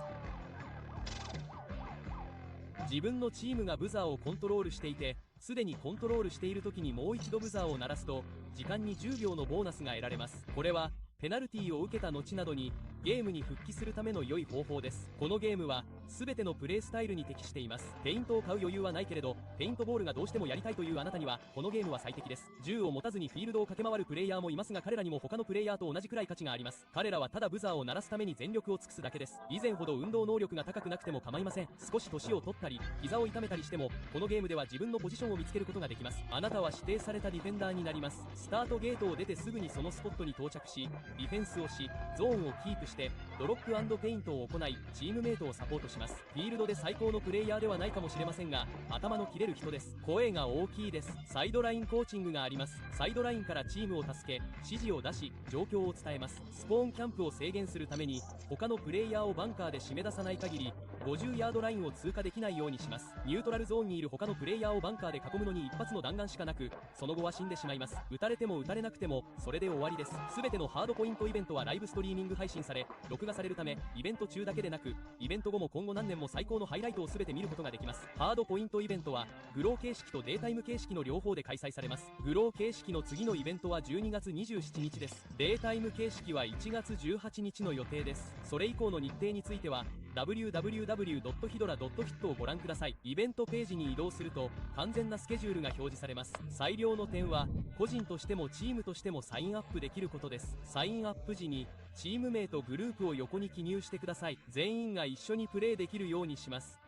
自分のチームがブザーをコントロールしていてすでにコントロールしている時にもう一度ブザーを鳴らすと時間に10秒のボーナスが得られます。これはペナルティを受けた後などにゲームに復帰するための良い方法です。このゲームは全てのプレイスタイルに適しています。ペイントを買う余裕はないけれどペイントボールがどうしてもやりたいというあなたにはこのゲームは最適です。銃を持たずにフィールドを駆け回るプレイヤーもいますが、彼らにも他のプレイヤーと同じくらい価値があります。彼らはただブザーを鳴らすために全力を尽くすだけです。以前ほど運動能力が高くなくても構いません。少し年を取ったり膝を痛めたりしてもこのゲームでは自分のポジションを見つけることができます。あなたは指定されたディフェンダーになります。スタートゲートを出てすぐにそのスポットに到着し、ディフェンスをしゾーンをキープしてドロップ&ペイントを行いチームメイトをサポートします。フィールドで最高のプレイヤーではないかもしれませんが頭の切れる人です。声が大きいです。サイドラインコーチングがあります。サイドラインからチームを助け指示を出し状況を伝えます。スポーンキャンプを制限するために他のプレイヤーをバンカーで締め出さない限り50ヤードラインを通過できないようにします。ニュートラルゾーンにいる他のプレイヤーをバンカーで囲むのに一発の弾丸しかなくその後は死んでしまいます。撃たれても撃たれなくてもそれで終わりです。全てのハードポイントイベントはライブストリーミング配信され録画されるためイベント中だけでなくイベント後も今後何年も最高のハイライトを全て見ることができます。ハードポイントイベントはグロー形式とデータイム形式の両方で開催されます。グロー形式の次のイベントは12月27日です。データイム形式は1月18日の予定です。それ以降の日程についてはwww.hidora.fit をご覧ください。イベントページに移動すると完全なスケジュールが表示されます。最良の点は個人としてもチームとしてもサインアップできることです。サインアップ時にチーム名とグループを横に記入してください。全員が一緒にプレーできるようにします。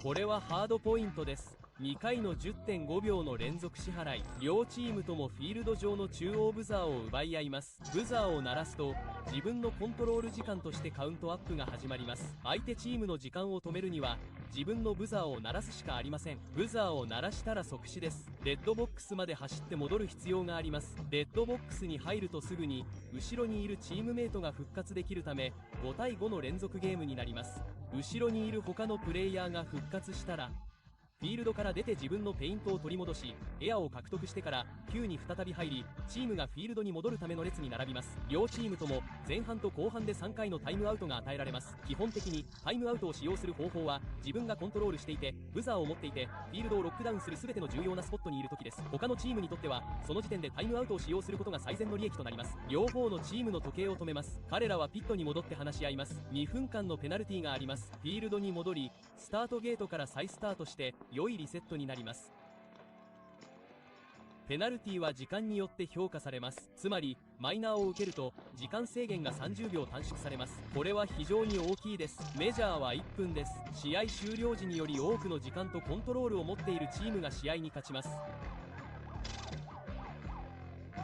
これはハードポイントです。2回の 10.5 秒の連続支払い。両チームともフィールド上の中央ブザーを奪い合います。ブザーを鳴らすと自分のコントロール時間としてカウントアップが始まります。相手チームの時間を止めるには自分のブザーを鳴らすしかありません。ブザーを鳴らしたら即死です。レッドボックスまで走って戻る必要があります。レッドボックスに入るとすぐに後ろにいるチームメイトが復活できるため5対5の連続ゲームになります。後ろにいる他のプレイヤーが復活したらフィールドから出て自分のペイントを取り戻しエアを獲得してからQに再び入りチームがフィールドに戻るための列に並びます。両チームとも前半と後半で3回のタイムアウトが与えられます。基本的にタイムアウトを使用する方法は自分がコントロールしていてブザーを持っていてフィールドをロックダウンする全ての重要なスポットにいる時です。他のチームにとってはその時点でタイムアウトを使用することが最善の利益となります。両方のチームの時計を止めます。彼らはピットに戻って話し合います。2分間のペナルティがあります。フィールドに戻りスタートゲートから再スタートして良いリセットになります。ペナルティは時間によって評価されます。つまりマイナーを受けると時間制限が30秒短縮されます。これは非常に大きいです。メジャーは1分です。試合終了時により多くの時間とコントロールを持っているチームが試合に勝ちます。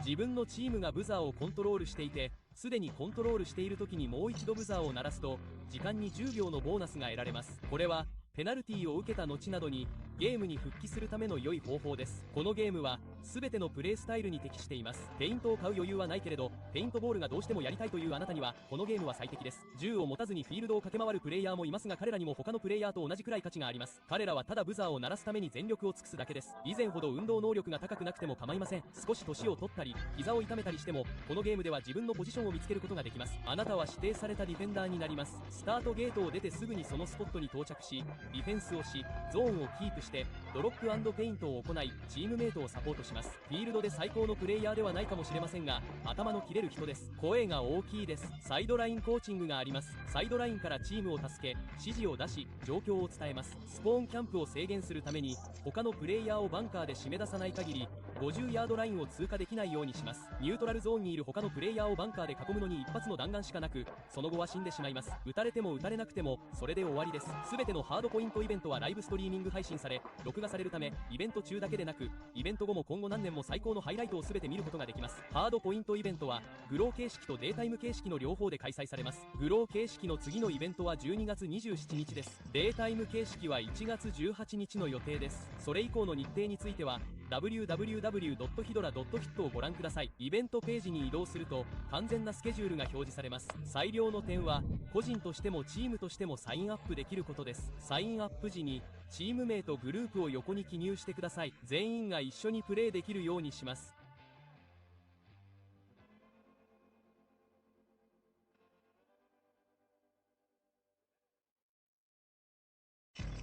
自分のチームがブザーをコントロールしていてすでにコントロールしている時にもう一度ブザーを鳴らすと時間に10秒のボーナスが得られます。これはペナルティを受けた後などにゲームに復帰するための良い方法です。このゲームは全てのプレイスタイルに適しています。ペイントを買う余裕はないけれどペイントボールがどうしてもやりたいというあなたにはこのゲームは最適です。銃を持たずにフィールドを駆け回るプレイヤーもいますが彼らにも他のプレイヤーと同じくらい価値があります。彼らはただブザーを鳴らすために全力を尽くすだけです。以前ほど運動能力が高くなくても構いません。少し年を取ったり膝を痛めたりしてもこのゲームでは自分のポジションを見つけることができます。あなたは指定されたディフェンダーになります。スタートゲートを出てすぐにそのスポットに到着しディフェンスをしゾーンをキープしてドロップ&ペイントを行いチームメイトをサポートします。フィールドで最高のプレイヤーではないかもしれませんが頭の切れる人です。声が大きいです。サイドラインコーチングがあります。サイドラインからチームを助け指示を出し状況を伝えます。スポーンキャンプを制限するために他のプレイヤーをバンカーで締め出さない限り50ヤードラインを通過できないようにします。ニュートラルゾーンにいる他のプレイヤーをバンカーで囲むのに一発の弾丸しかなくその後は死んでしまいます。撃たれても撃たれなくてもそれで終わりです。全てのハードポイントイベントはライブストリーミング配信され録画されるためイベント中だけでなくイベント後も今後何年も最高のハイライトを全て見ることができます。ハードポイントイベントはグロー形式とデータイム形式の両方で開催されます。グロー形式の次のイベントは12月27日です。データイム形式は1月18日の予定です。それ以降の日程についてはwww.hidora.fit をご覧ください。イベントページに移動すると完全なスケジュールが表示されます。最良の点は個人としてもチームとしてもサインアップできることです。サインアップ時にチーム名とグループを横に記入してください。全員が一緒にプレーできるようにします。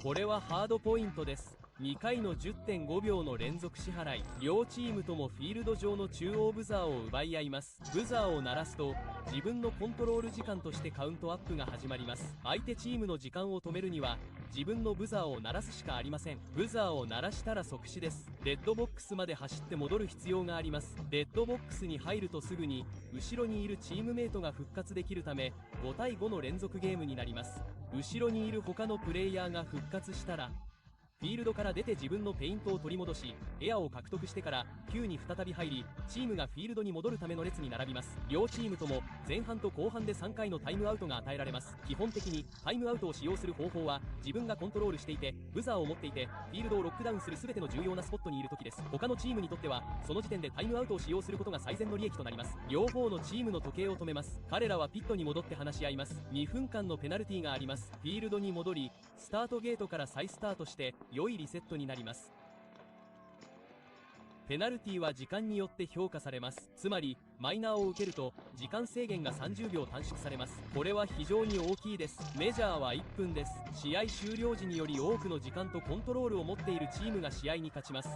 これはハードポイントです。2回の 10.5 秒の連続支払い。両チームともフィールド上の中央ブザーを奪い合います。ブザーを鳴らすと自分のコントロール時間としてカウントアップが始まります。相手チームの時間を止めるには自分のブザーを鳴らすしかありません。ブザーを鳴らしたら即死です。レッドボックスまで走って戻る必要があります。レッドボックスに入るとすぐに後ろにいるチームメイトが復活できるため5対5の連続ゲームになります。後ろにいる他のプレイヤーが復活したらフィールドから出て自分のペイントを取り戻しエアを獲得してからQに再び入りチームがフィールドに戻るための列に並びます。両チームとも前半と後半で3回のタイムアウトが与えられます。基本的にタイムアウトを使用する方法は自分がコントロールしていてブザーを持っていてフィールドをロックダウンする全ての重要なスポットにいる時です。他のチームにとってはその時点でタイムアウトを使用することが最善の利益となります。両方のチームの時計を止めます。彼らはピットに戻って話し合います。2分間のペナルティがあります。フィールドに戻りスタートゲートから再スタートして良いリセットになります。ペナルティは時間によって評価されます。つまりマイナーを受けると時間制限が30秒短縮されます。これは非常に大きいです。メジャーは1分です。試合終了時により多くの時間とコントロールを持っているチームが試合に勝ちます。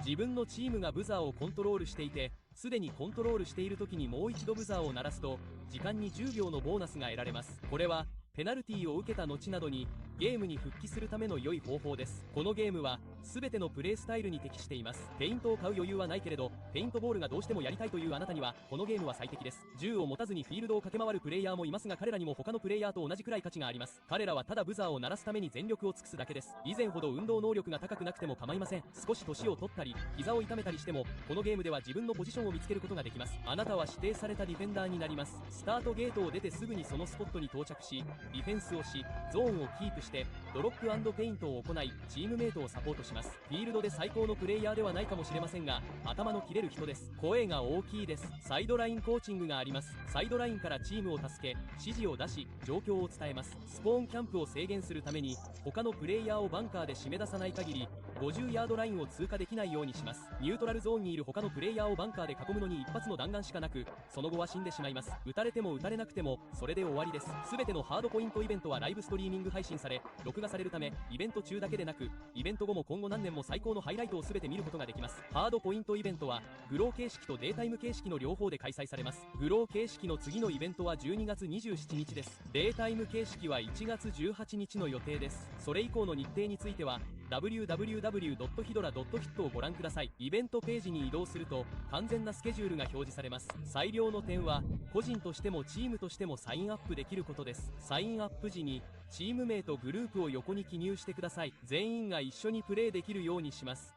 自分のチームがブザーをコントロールしていてすでにコントロールしている時にもう一度ブザーを鳴らすと時間に10秒のボーナスが得られます。これはペナルティを受けた後などにゲームに復帰するための良い方法です。このゲームは全てのプレイスタイルに適しています。ペイントを買う余裕はないけれどペイントボールがどうしてもやりたいというあなたにはこのゲームは最適です。銃を持たずにフィールドを駆け回るプレイヤーもいますが彼らにも他のプレイヤーと同じくらい価値があります。彼らはただブザーを鳴らすために全力を尽くすだけです。以前ほど運動能力が高くなくても構いません。少し年を取ったり膝を痛めたりしてもこのゲームでは自分のポジションを見つけることができます。あなたは指定されたディフェンダーになります。スタートゲートを出てすぐにそのスポットに到着しディフェンスをしゾーンをキープしてドロップ&ペイントを行いチームメイトをサポートします。フィールドで最高のプレイヤーではないかもしれませんが頭の切れる人です。声が大きいです。サイドラインコーチングがあります。サイドラインからチームを助け指示を出し状況を伝えます。スポーンキャンプを制限するために他のプレイヤーをバンカーで締め出さない限り50ヤードラインを通過できないようにします。ニュートラルゾーンにいる他のプレイヤーをバンカーで囲むのに一発の弾丸しかなくその後は死んでしまいます。撃たれても撃たれなくてもそれで終わりです。全てのハードポイントイベントはライブストリーミング配信され録画されるためイベント中だけでなくイベント後も今後何年も最高のハイライトを全て見ることができます。ハードポイントイベントはグロー形式とデータイム形式の両方で開催されます。グロー形式の次のイベントは12月27日です。データイム形式は1月18日の予定です。それ以降の日程についてはwww.hidora.fit をご覧ください。イベントページに移動すると完全なスケジュールが表示されます。最良の点は個人としてもチームとしてもサインアップできることです。サインアップ時にチーム名とグループを横に記入してください。全員が一緒にプレーできるようにします。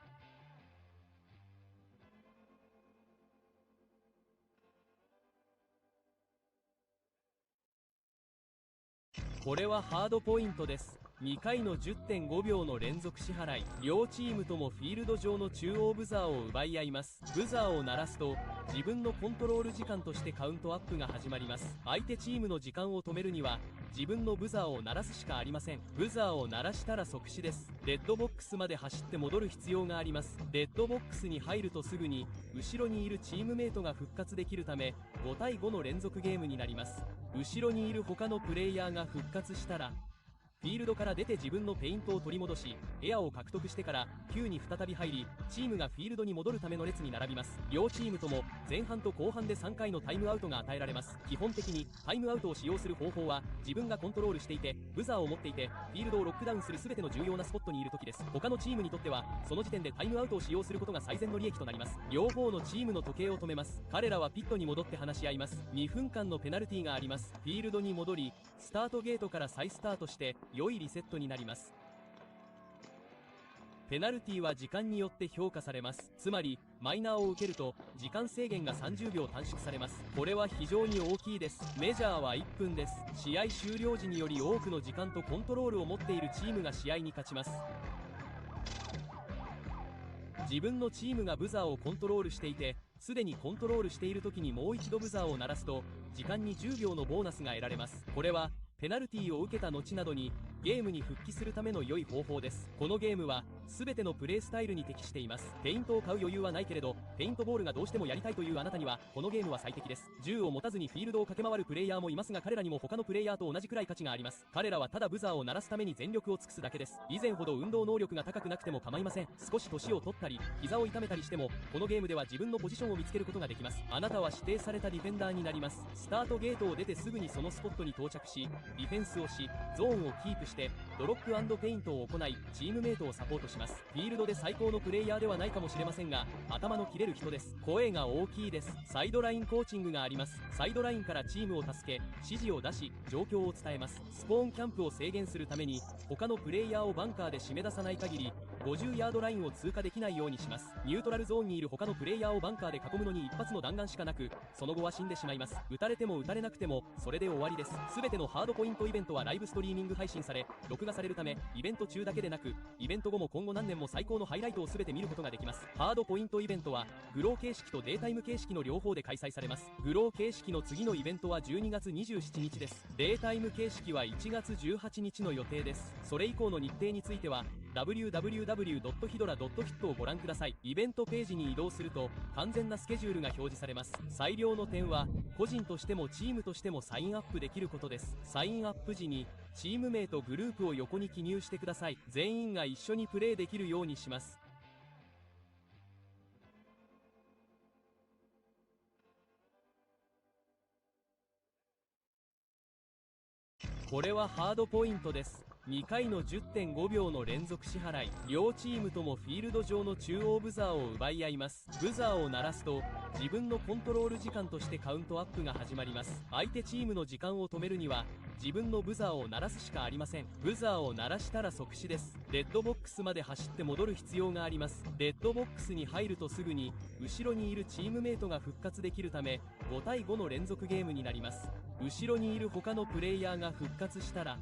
これはハードポイントです。2回の 10.5 秒の連続支払い。両チームともフィールド上の中央ブザーを奪い合います。ブザーを鳴らすと自分のコントロール時間としてカウントアップが始まります。相手チームの時間を止めるには自分のブザーを鳴らすしかありません。ブザーを鳴らしたら即死です。レッドボックスまで走って戻る必要があります。レッドボックスに入るとすぐに後ろにいるチームメイトが復活できるため5対5の連続ゲームになります。後ろにいる他のプレイヤーが復活したらフィールドから出て自分のペイントを取り戻しエアを獲得してから Q に再び入りチームがフィールドに戻るための列に並びます。両チームとも前半と後半で3回のタイムアウトが与えられます。基本的にタイムアウトを使用する方法は自分がコントロールしていてブザーを持っていてフィールドをロックダウンする全ての重要なスポットにいる時です。他のチームにとってはその時点でタイムアウトを使用することが最善の利益となります。両方のチームの時計を止めます。彼らはピットに戻って話し合います。2分間のペナルティがあります。フィールドに戻りスタートゲートから再スタートして良いリセットになります。ペナルティは時間によって評価されます。つまりマイナーを受けると時間制限が30秒短縮されます。これは非常に大きいです。メジャーは1分です。試合終了時により多くの時間とコントロールを持っているチームが試合に勝ちます。自分のチームがブザーをコントロールしていてすでにコントロールしている時にもう一度ブザーを鳴らすと時間に10秒のボーナスが得られます。これはペナルティを受けた後などにゲームに復帰するための良い方法です。このゲームは全てのプレイスタイルに適しています。ペイントを買う余裕はないけれどペイントボールがどうしてもやりたいというあなたにはこのゲームは最適です。銃を持たずにフィールドを駆け回るプレイヤーもいますが、彼らにも他のプレイヤーと同じくらい価値があります。彼らはただブザーを鳴らすために全力を尽くすだけです。以前ほど運動能力が高くなくても構いません。少し年を取ったり膝を痛めたりしてもこのゲームでは自分のポジションを見つけることができます。あなたは指定されたディフェンダーになります。スタートゲートを出てすぐにそのスポットに到着し、ディフェンスをしゾーンをキープしてドロップ&ペイントを行いチームメイトをサポートします。フィールドで最高のプレイヤーではないかもしれませんが頭の切れる人です。声が大きいです。サイドラインコーチングがあります。サイドラインからチームを助け指示を出し状況を伝えます。スポーンキャンプを制限するために他のプレイヤーをバンカーで締め出さない限り50ヤードラインを通過できないようにします。ニュートラルゾーンにいる他のプレイヤーをバンカーで囲むのに一発の弾丸しかなく、その後は死んでしまいます。撃たれても撃たれなくてもそれで終わりです。全てのハードポイントイベントはライブストリーミング配信され録画されるため、イベント中だけでなくイベント後も今後何年も最高のハイライトを全て見ることができます。ハードポイントイベントはグロー形式とデータイム形式の両方で開催されます。グロー形式の次のイベントは12月27日です。データイム形式は1月18日の予定です。それ以降の日程についてはwww.hidora.fit をご覧ください。イベントページに移動すると完全なスケジュールが表示されます。最良の点は個人としてもチームとしてもサインアップできることです。サインアップ時にチーム名とグループを横に記入してください。全員が一緒にプレーできるようにします。これはハードポイントです。2回の 10.5 秒の連続支払い。両チームともフィールド上の中央ブザーを奪い合います。ブザーを鳴らすと自分のコントロール時間としてカウントアップが始まります。相手チームの時間を止めるには自分のブザーを鳴らすしかありません。ブザーを鳴らしたら即死です。レッドボックスまで走って戻る必要があります。レッドボックスに入るとすぐに後ろにいるチームメイトが復活できるため5対5の連続ゲームになります。後ろにいる他のプレイヤーが復活したら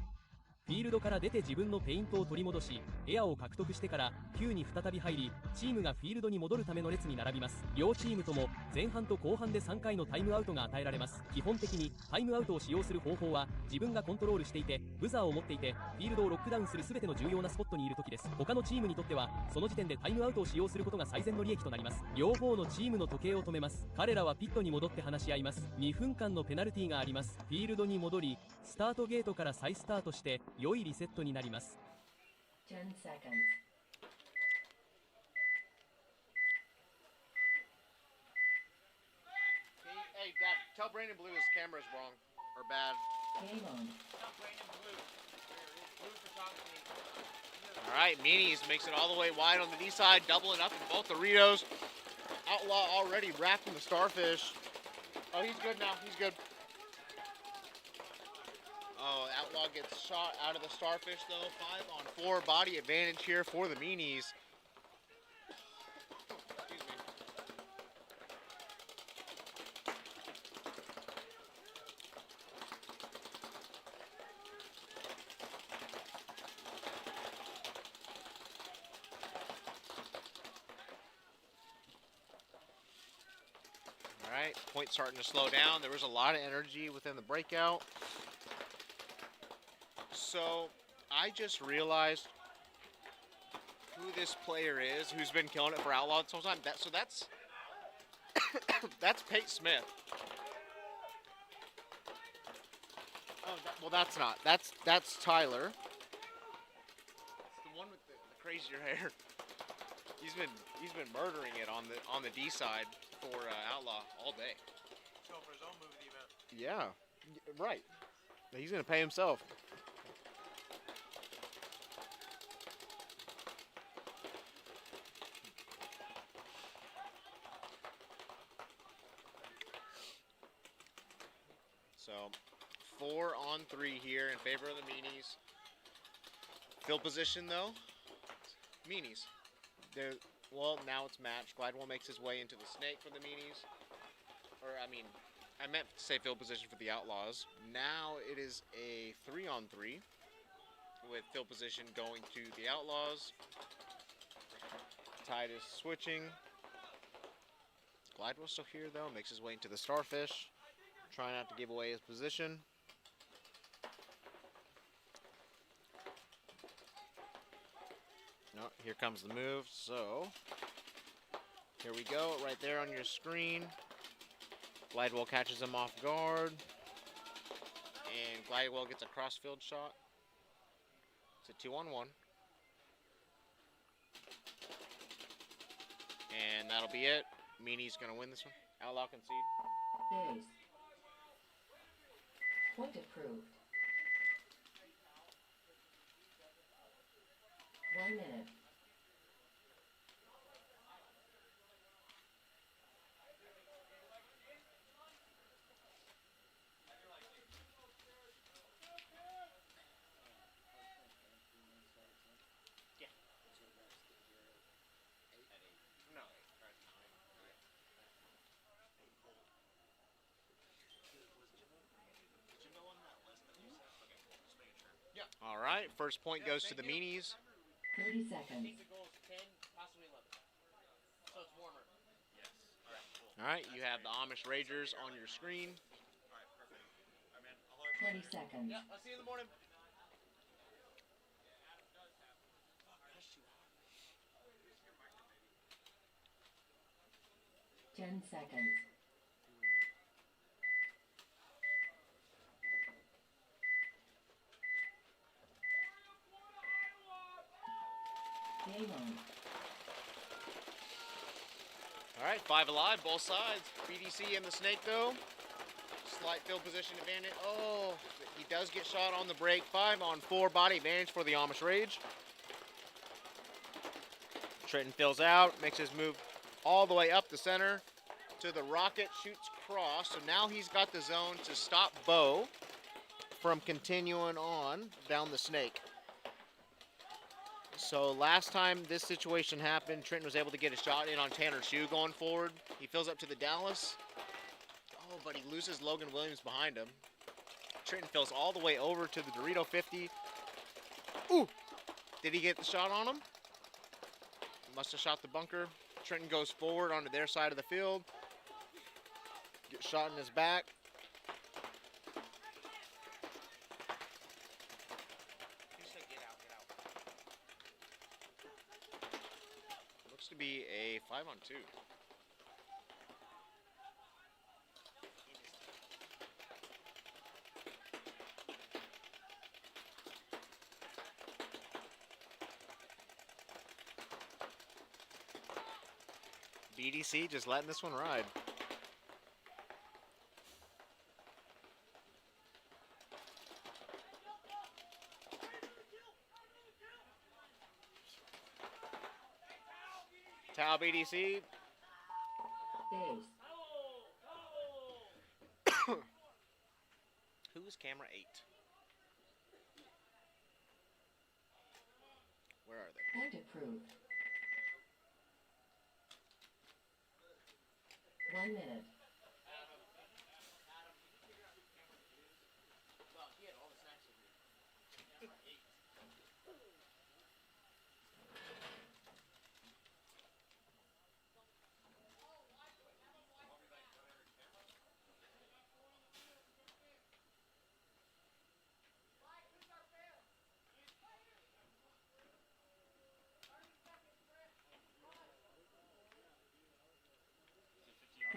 フィールドから出て自分のペイントを取り戻しエアを獲得してからQに再び入りチームがフィールドに戻るための列に並びます。両チームとも前半と後半で3回のタイムアウトが与えられます。基本的にタイムアウトを使用する方法は自分がコントロールしていてブザーを持っていてフィールドをロックダウンする全ての重要なスポットにいる時です。他のチームにとってはその時点でタイムアウトを使用することが最善の利益となります。両方のチームの時計を止めます。彼らはピットに戻って話し合います。2分間のペナルティがあります。フィールドに戻りスタートゲートから再スタートして良いリセットになります。10 seconds. Hey, Dad, tell Brandon Blue his camera's wrong or bad. Game on. Tell Brandon Blue. Blue photography. All right, Meanies makes it all the way wide on the D side, doubling up in both Doritos. Outlaw already wrapped in the starfish. Oh, he's good now. He's good. Oh, Outlaw gets shot out of the starfish though. 5-on-4 body advantage here for the Meanies. Excuse me. All right, point starting to slow down. There was a lot of energy within the breakout. So, I just realized who this player is, who's been killing it for Outlaw this whole time. So that's that's Pate Smith. Oh, well, that's not. That's Tyler. It's the one with the crazier hair. He's been murdering it on the D side for Outlaw all day. So for his own movie event. Yeah, right. He's gonna pay himself. So, 4-on-3 here in favor of the Meanies. Field position though, Meanies. Well, now it's matched. Glidewell makes his way into the snake for the Meanies. Or, I mean, I meant to say field position for the Outlaws. Now it is a 3-on-3 with field position going to the Outlaws. Tide is switching. Glidewell's still here though, makes his way into the starfish. Trying not to give away his position. Oh, here comes the move. So here we go, right there on your screen. Glidewell catches him off guard. And Glidewell gets a cross-field shot. It's a 2-on-1. And that'll be it. Meanie's going to win this one. Outlaw concede. Base. Point approved. 1 minute. No. All right, first point goes to the Meanies. 30 seconds. All right, you have the Amish Ragers on your screen. 20 seconds. Yeah, I'll see you in the morning. 10 seconds. Game on. All right, 5 alive, both sides. BDC and the Snake, though. Slight field position advantage. Oh, he does get shot on the break. 5-on-4 body advantage for the Amish Rage. Trenton fills out, makes his move all the way up the center to the rocket, shoots cross. So now he's got the zone to stop Bo from continuing on down the Snake. So last time this situation happened, Trenton was able to get a shot in on Tanner Shue going forward. He fills up to the Dallas. Oh, but he loses Logan Williams behind him. Trenton fills all the way over to the Dorito 50. Ooh! Did he get the shot on him? Must have shot the bunker. Trenton goes forward onto their side of the field. Gets shot in his back. Looks to be a 5-on-2. BDC just letting this one ride. Tau BDC. Base. Who is camera 8? Where are they? Point approved. 1 minute.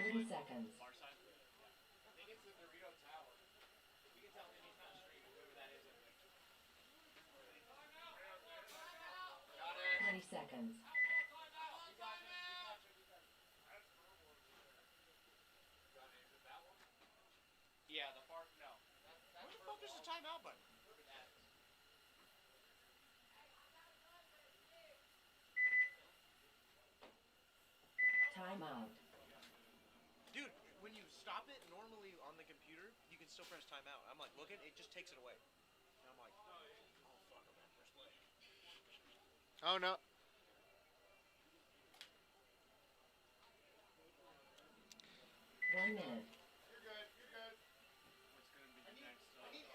Thirty seconds. I think it's the Dorito Tower. You can tell him he's not streaming, whoever that is. 20 seconds. Yeah, the far no. Where the fuck is the timeout button? Timeout. Dude, when you stop it normally on the computer, you can still press timeout. I'm like, looking, it just takes it away. And I'm like, oh fuck, I'm on first play. Oh no. 1 minute. You're good, you're good. What's going to be the next I need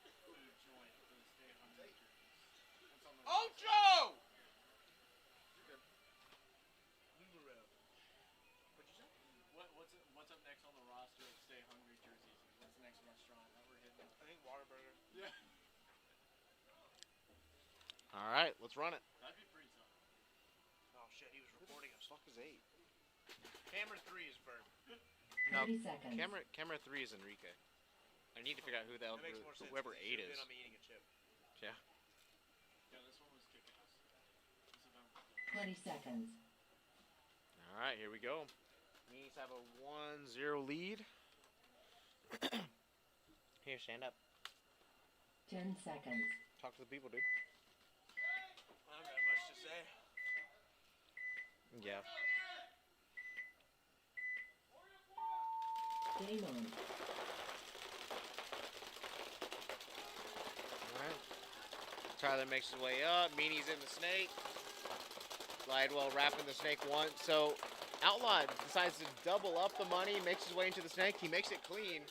8. food joint for the Stay Hungry jerseys? What's on the Ocho! You're good. Numero. What'd you say? what's up next on the roster of Stay Hungry jerseys? What's the next restaurant that we're hitting? I think Waterburger. Yeah. All right, let's run it. That'd be pretty solid. fuck is 8? Camera 3 is Verb. No, 30 seconds. camera 3 is Enrique. I need to figure out who the hell, That makes more sense. whoever 'cause 8 it should've is. been I'm eating a chip. Yeah. Yeah, this one was kicking us. This event was 20 seconds. All right, here we go. Meanies have a 1-0 lead. Here, stand up. 10 seconds. Talk to the people, dude. I don't got much to say. Yeah. Game on. Alright. Tyler makes his way up. Meanie's in the snake. Glidewell wrapping the snake once. So Outlaw decides to double up the money, makes his way into the snake. He makes it clean.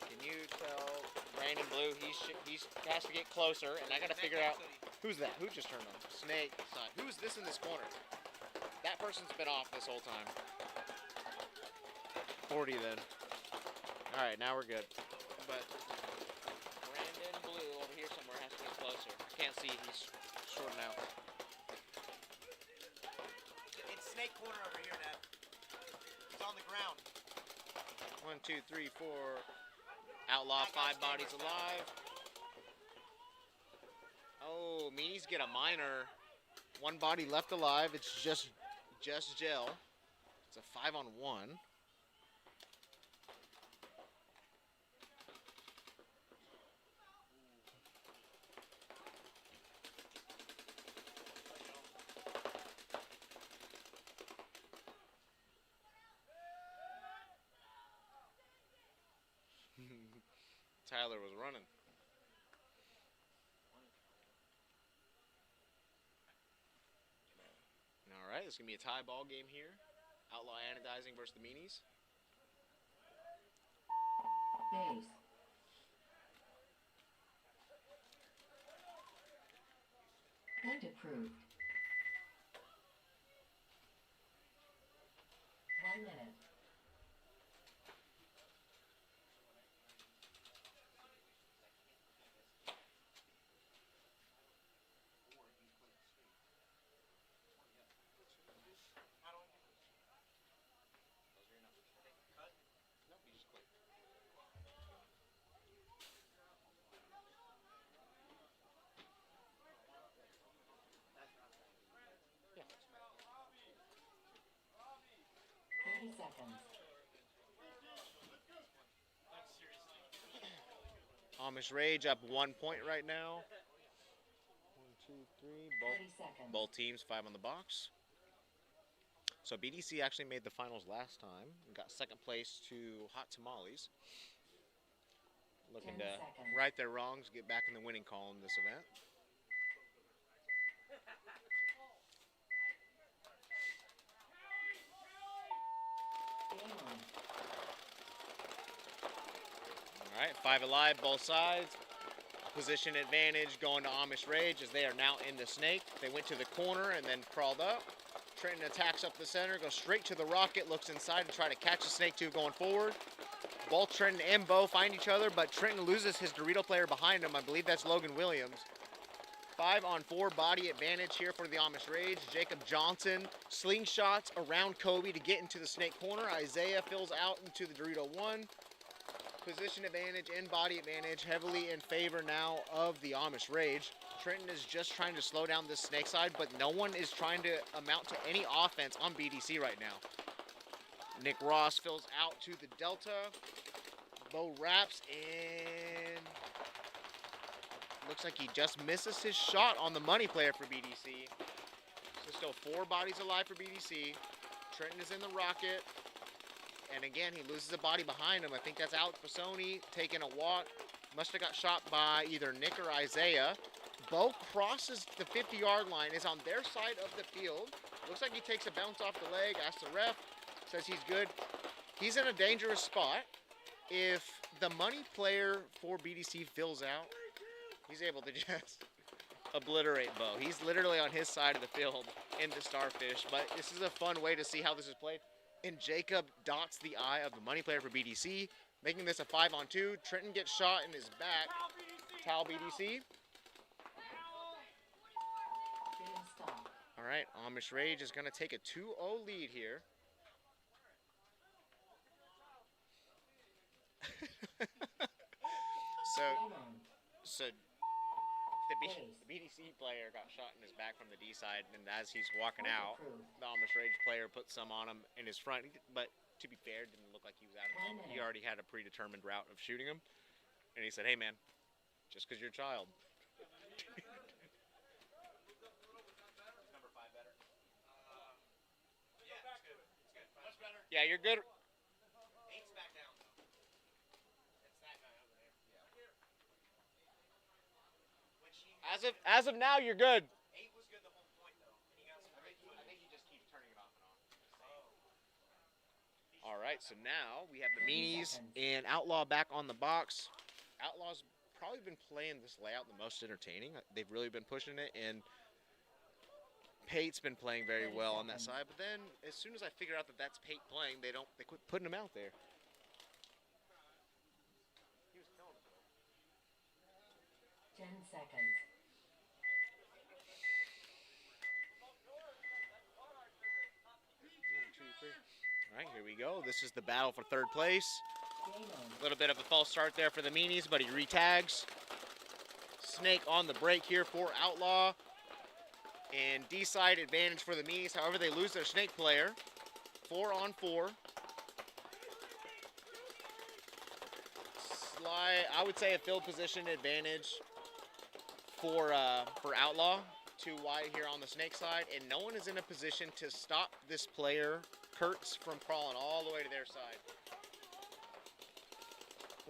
Can you tell Brandon Blue he has to get closer, and I got to figure out who's that? Who just turned on? Snake side. Who is this in this corner? That person's been off this whole time. 40 then. All right, now we're good. But Brandon Blue over here somewhere has to get closer. I can't see. He's shorting out. It's snake corner over here, Dad. It's on the ground. 1, 2, 3, 4. Outlaw, 5 bodies alive. Oh, Meanies get a minor. 1 body left alive. It's just gel. It's a 5-on-1. Tyler was running. All right, it's going to be a tie ball game here. Outlaw Anodizing versus the Meanies. Base. Point approved. 1 minute. Yeah. 30 seconds. Amish Rage up 1 point right now. 1, 2, 3. 30 seconds. Both teams 5 on the box. So BDC actually made the finals last time and got second place to Hot Tamales. Looking 10 to seconds. right their wrongs, get back in the winning column this event. Game on. All right, 5 alive, both sides. Position advantage going to Amish Rage as they are now in the snake. They went to the corner and then crawled up. Trenton attacks up the center, goes straight to the rocket, looks inside to try to catch the snake two going forward. Both Trenton and Bo find each other, but Trenton loses his Dorito player behind him. I believe that's Logan Williams. 5-on-4 body advantage here for the Amish Rage. Jacob Johnson slingshots around Kobe to get into the snake corner. Isaiah fills out into the Dorito 1. Position advantage and body advantage heavily in favor now of the Amish Rage. Trenton is just trying to slow down this snake side, but no one is trying to amount to any offense on BDC right now. Nick Ross fills out to the Delta. Bo wraps and looks like he just misses his shot on the money player for BDC. So still 4 bodies alive for BDC. Trenton is in the rocket. And again, he loses a body behind him. I think that's Alex Pisoni taking a walk. Must have got shot by either Nick or Isaiah. Bo crosses the 50-yard line, is on their side of the field. Looks like he takes a bounce off the leg, asks the ref, says he's good. He's in a dangerous spot. If the money player for BDC fills out, he's able to just obliterate Bo. He's literally on his side of the field in the Starfish, but this is a fun way to see how this is played. And Jacob dots the eye of the money player for BDC, making this a 5-on-2. Trenton gets shot in his back. Towel BDC. Volume stop. All right, Amish Rage is going to take a 2-0 lead here. so, Game on. so the Base. BDC player got shot in his back from the D side, and as he's walking Point out, approved. the Amish Rage player put some on him in his front. But to be fair, it didn't look like he was out of 1 it. He minute. already had a predetermined route of shooting him, and he said, "Hey, man, just because you're a child." Number 5 better? Yeah, it's good. It's good. Much better. Yeah, you're good. 8's back down, though. It's that guy over there. Yeah. Which he, As of now, you're good. 8 was good the whole point, though. And he got some great I think he just keeps turning it off and on. Oh. All right, so now we have the 30 Meanies seconds. and Outlaw back on the box. Outlaw's probably been playing this layout the most entertaining. They've really been pushing it, and Pate's been playing very 30 well on that seconds. side. But then, as soon as I figure out that that's Pate playing, they quit putting him out there. He was killing it, though. 10 seconds. All right, here we go. This is the battle for third place. Game on. A little bit of a false start there for the Meanies, but he retags. Snake on the break here for Outlaw. And D-side advantage for the Meanies. However, they lose their Snake player. 4-on-4. I would say a field position advantage for Outlaw. Too wide here on the Snake side, and no one is in a position to stop this player, Kurtz, from crawling all the way to their side.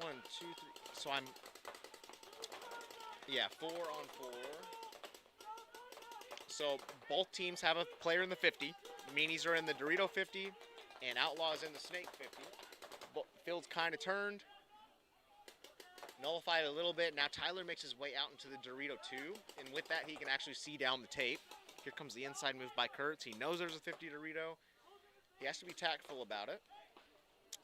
1, 2, 3. So I'm, 4-on-4. So both teams have a player in the 50. The Meanies are in the Dorito 50, and Outlaw is in the Snake 50. Field's kind of turned. Nullified a little bit. Now Tyler makes his way out into the Dorito 2, and with that he can actually see down the tape. Here comes the inside move by Kurtz. He knows there's a 50 Dorito. He has to be tactful about it.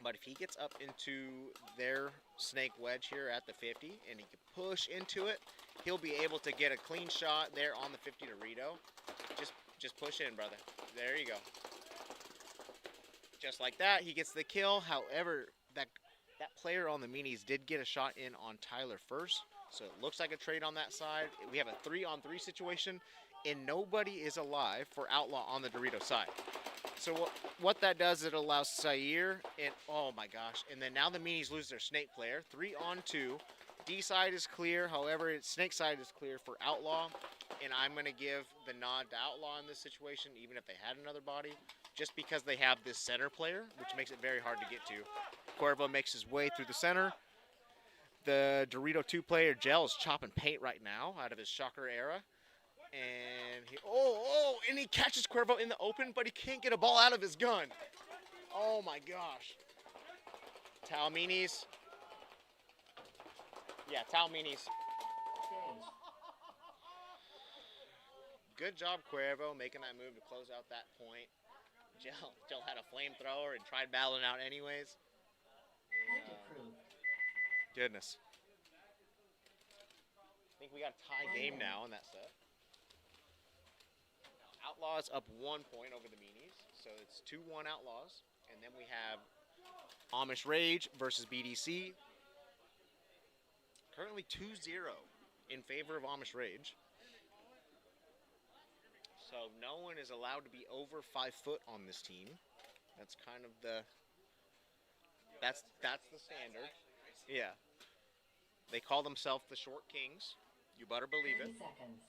But if he gets up into their Snake wedge here at the 50 and he can push into it, he'll be able to get a clean shot there on the 50 Dorito. Just push in, brother. There you go. Just like that, he gets the kill. However, that player on the Meanies did get a shot in on Tyler first, so it looks like a trade on that side. We have a 3-on-3 situation, and nobody is alive for Outlaw on the Dorito side. So what that does, it allows Sayer, and oh my gosh, and then now the Meanies lose their Snake player. 3-on-2. D side is clear, however, Snake side is clear for Outlaw, and I'm going to give the nod to Outlaw in this situation, even if they had another body, just because they have this center player, which makes it very hard to get to. Cuervo makes his way through the center. The Dorito 2 player, Gel, is chopping paint right now out of his Shocker era. And and he catches Cuervo in the open, but he can't get a ball out of his gun. Oh my gosh. Meanies. Yeah, Meanies. Days. Good job, Cuervo, making that move to close out that point. Gel had a flamethrower and tried battling out anyways. Point approved. Goodness. I think we got a tie game now in that set. Outlaws up 1 point over the Meanies, so it's 2-1 Outlaws. And then we have Amish Rage versus BDC. Currently 2-0 in favor of Amish Rage. So no one is allowed to be over 5 foot on this team. That's kind of the that's the standard. Yeah. They call themselves the Short Kings. You better believe 30 it. seconds.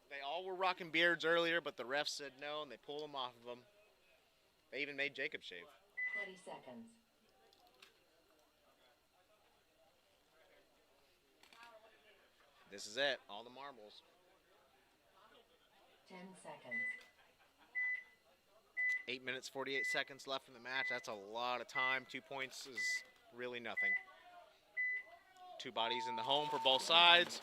They all were rocking beards earlier, but the refs said no, and they pulled them off of them. They even made Jacob shave. 20 seconds. This is it. All the marbles. 10 seconds. 8 minutes, 48 seconds left in the match. That's a lot of time. 2 points is really nothing. 2 bodies in the home for both sides.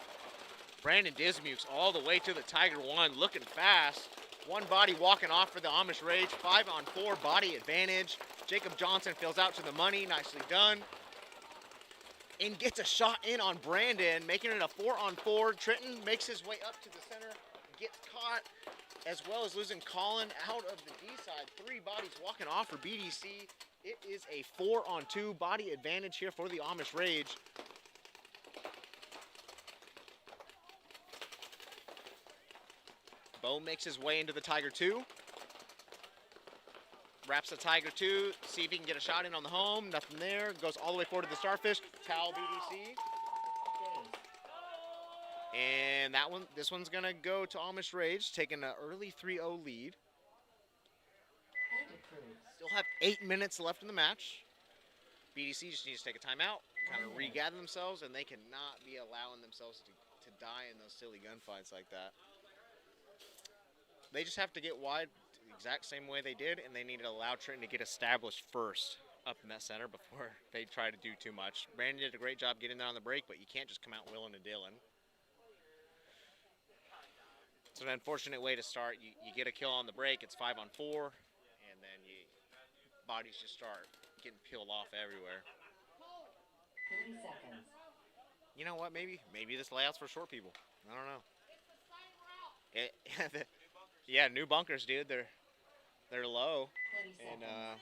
Brandon Dismukes all the way to the Tiger 1, looking fast. 1 body walking off for the Amish Rage. 5-on-4 body advantage. Jacob Johnson fills out to the money. Nicely done. and gets a shot in on Brandon, making it a 4-on-4. Trenton makes his way up to the center, gets caught, as well as losing Colin out of the D side. 3 bodies walking off for BDC. It is a 4-on-2 body advantage here for the Amish Rage. Bo makes his way into the Tiger 2. Wraps the Tiger 2, see if he can get a shot in on the home. Nothing there. Goes all the way forward to the Starfish. Towel BDC. And this one's gonna go to Amish Rage, taking an early 3-0 lead. Still have 8 minutes left in the match. BDC just needs to take a timeout, kind of regather themselves, and they cannot be allowing themselves to die in those silly gunfights like that. They just have to get wide the exact same way they did, and they need to allow Trenton to get established first up in that center before they try to do too much. Brandon did a great job getting there on the break, but you can't just come out willing and dealing. It's an unfortunate way to start. You get a kill on the break, it's 5-on-4, and then bodies just start getting peeled off everywhere. 30 seconds. You know what? Maybe this layout's for short people. I don't know. Yeah, new bunkers, dude. They're low, 20 and seconds.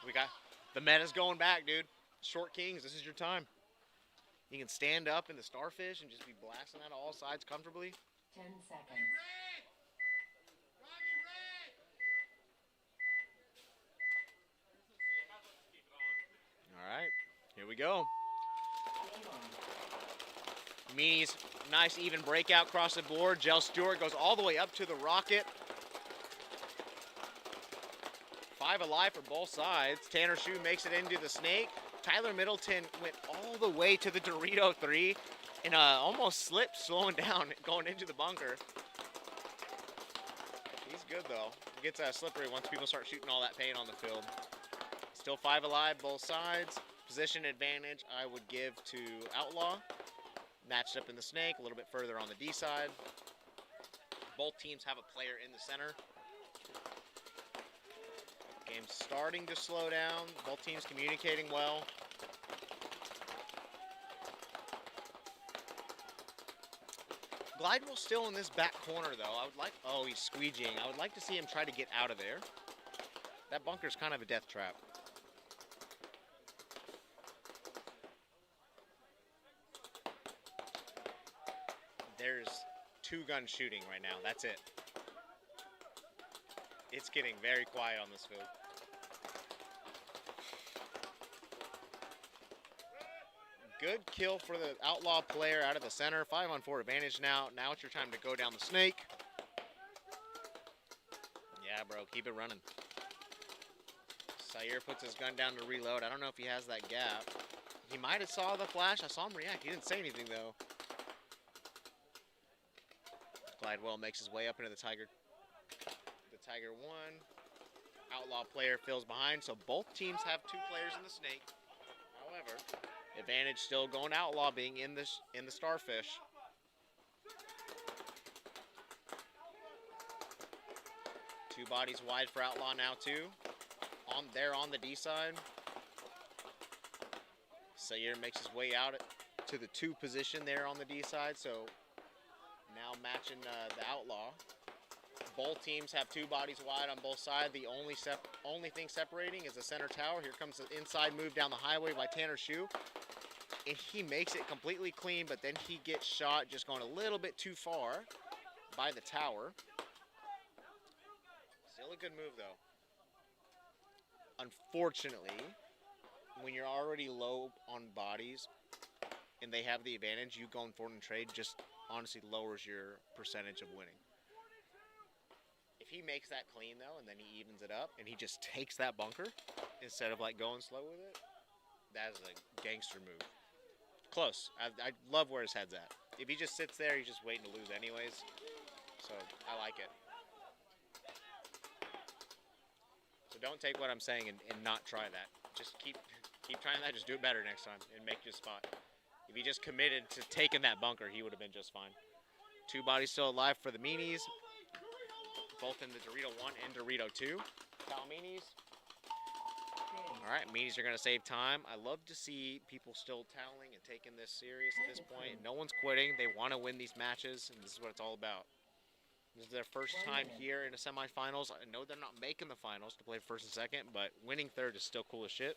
we got the meta's going back, dude. Short kings, this is your time. You can stand up in the Starfish and just be blasting that all sides comfortably. 10 seconds. All right, here we go. Game on. Meanies, nice even breakout across the board. Jell Stewart goes all the way up to the rocket. 5 alive for both sides. Tanner Shue makes it into the snake. Tyler Middleton went all the way to the Dorito 3 and almost slipped, slowing down, going into the bunker. He's good though. He gets slippery once people start shooting all that paint on the field. Still 5 alive, both sides. Position advantage I would give to Outlaw. Matched up in the snake, a little bit further on the D side. Both teams have a player in the center. Game's starting to slow down. Both teams communicating well. Glidewell's still in this back corner though. Oh, he's squeegeeing. I would like to see him try to get out of there. That bunker's kind of a death trap. There's 2-gun shooting right now. That's it. It's getting very quiet on this field. Good kill for the Outlaw player out of the center. 5-on-4 advantage now. Now it's your time to go down the snake. Yeah, bro, keep it running. Sayer puts his gun down to reload. I don't know if he has that gap. He might have saw the flash. I saw him react. He didn't say anything, though. Glidewell makes his way up into the Tiger 1. Outlaw player fills behind, so both teams have 2 players in the snake. However, advantage still going Outlaw, being in the Starfish. Two bodies wide for Outlaw now too. On the D side. Sayer makes his way out to the 2 position there on the D side, so now matching the Outlaw. Both teams have 2 bodies wide on both sides. The only thing separating is the center tower. Here comes the inside move down the highway by Tanner Shue. And he makes it completely clean, but then he gets shot just going a little bit too far by the tower. Still a good move, though. Unfortunately, when you're already low on bodies and they have the advantage, you going forward and trade just honestly lowers your percentage of winning. If he makes that clean, though, and then he evens it up, and he just takes that bunker instead of, like, going slow with it, that is a gangster move. Close. I love where his head's at. If he just sits there, he's just waiting to lose anyways. So, I like it. So don't take what I'm saying and not try that. Just keep trying that. Just do it better next time and make your spot. If he just committed to taking that bunker, he would have been just fine. 2 bodies still alive for the Meanies. Both in the Dorito 1 and Dorito 2. Cal Meanies. All right, meanies are going to save time. I love to see people still toweling and taking this serious at this point. No one's quitting. They want to win these matches, and this is what it's all about. This is their first time here in the semifinals. I know they're not making the finals to play first and second, but winning third is still cool as shit.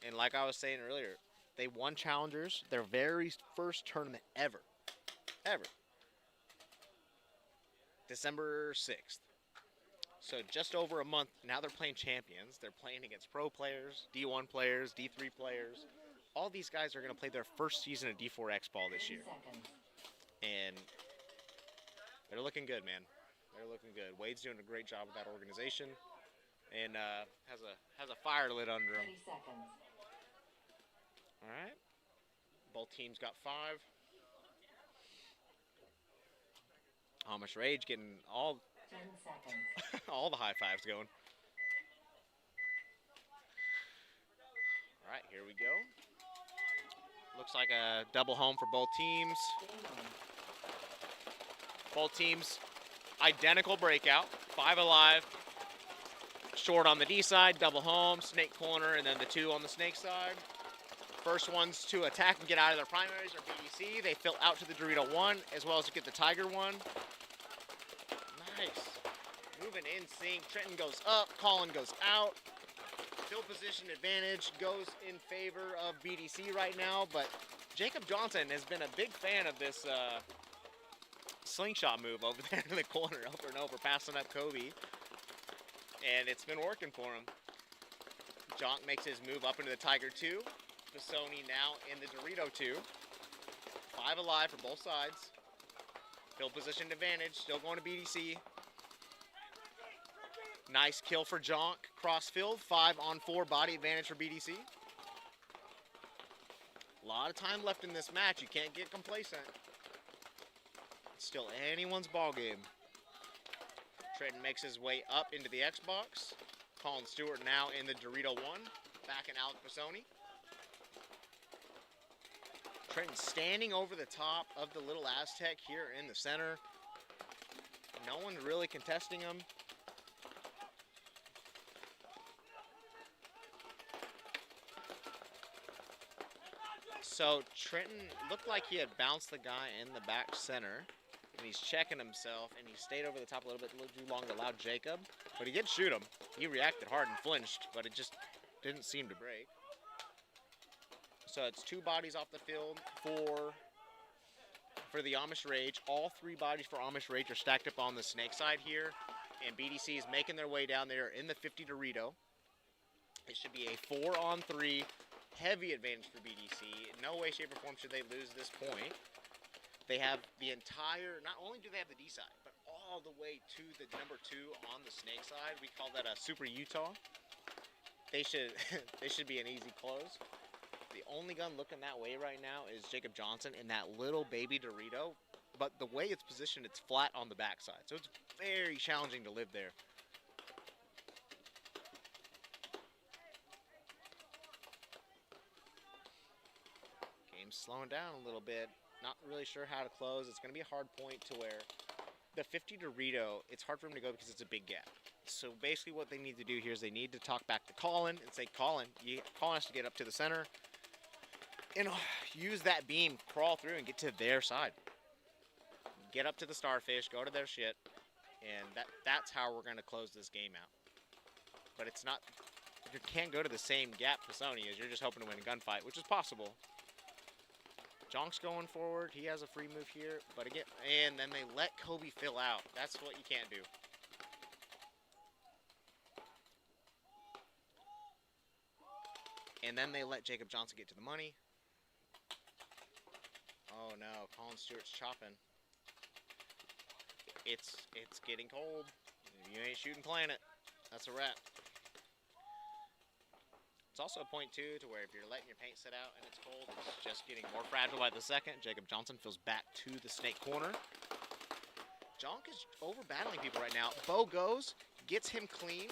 And like I was saying earlier, they won challengers, their very first tournament ever. December 6th. So just over a month, now they're playing champions. They're playing against pro players, D1 players, D3 players. All these guys are going to play their first season of D4 Xball this year. And they're looking good, man. They're looking good. Wade's doing a great job with that organization. And has a fire lit under him. 30 seconds. All right. Both teams got 5. Amish Rage getting all 10 seconds. all the high fives going. All right, here we go. Looks like a double home for both teams. Both teams, identical breakout. 5 alive. Short on the D side, double home, snake corner, and then the 2 on the snake side. First ones to attack and get out of their primaries are BDC. They fill out to the Dorito 1, as well as to get the Tiger 1. Nice. Moving in sync. Trenton goes up, Colin goes out. Field position advantage goes in favor of BDC right now, but Jacob Johnson has been a big fan of this slingshot move over there in the corner, over and over, passing up Kobe. And it's been working for him. Jonk makes his move up into the Tiger 2. Pisoni now in the Dorito 2. 5 alive for both sides. Field position advantage, still going to BDC. Nice kill for Jonk. Cross field, 5-on-4 body advantage for BDC. A lot of time left in this match. You can't get complacent. It's still anyone's ball game. Trenton makes his way up into the Xbox. Colin Stewart now in the Dorito 1. Backing Alec Pisoni. Trenton standing over the top of the little Aztec here in the center. No one really contesting him. So Trenton looked like he had bounced the guy in the back center. And he's checking himself, and he stayed over the top a little bit too long to allow Jacob. But he did shoot him. He reacted hard and flinched, but it just didn't seem to break. So it's 2 bodies off the field for the Amish Rage. All 3 bodies for Amish Rage are stacked up on the snake side here. And BDC is making their way down there in the 50 Dorito. It should be a 4-on-3 heavy advantage for BDC. No way, shape, or form should they lose this point. They have the entire, not only do they have the D side, but all the way to the number 2 on the snake side. We call that a Super Utah. They should be an easy close. The only gun looking that way right now is Jacob Johnson in that little baby Dorito. But the way it's positioned, it's flat on the backside. So it's very challenging to live there. Game's slowing down a little bit. Not really sure how to close. It's going to be a hard point to where the 50 Dorito, it's hard for him to go because it's a big gap. So basically what they need to do here is they need to talk back to Colin and say, Colin has to get up to the center and use that beam, crawl through and get to their side. Get up to the starfish, go to their shit, and that's how we're going to close this game out. But it's not, you can't go to the same gap Pisoni as you're just hoping to win a gunfight, which is possible. Jonk's going forward. He has a free move here. But again, and then they let Kobe fill out. That's what you can't do. And then they let Jacob Johnson get to the money. Oh no, Colin Stewart's chopping. It's getting cold. If you ain't shooting planet, that's a wrap. It's also a point, too, to where if you're letting your paint sit out and it's cold, it's just getting more fragile by the second. Jacob Johnson feels back to the snake corner. Jonk is over-battling people right now. Bo goes, gets him clean,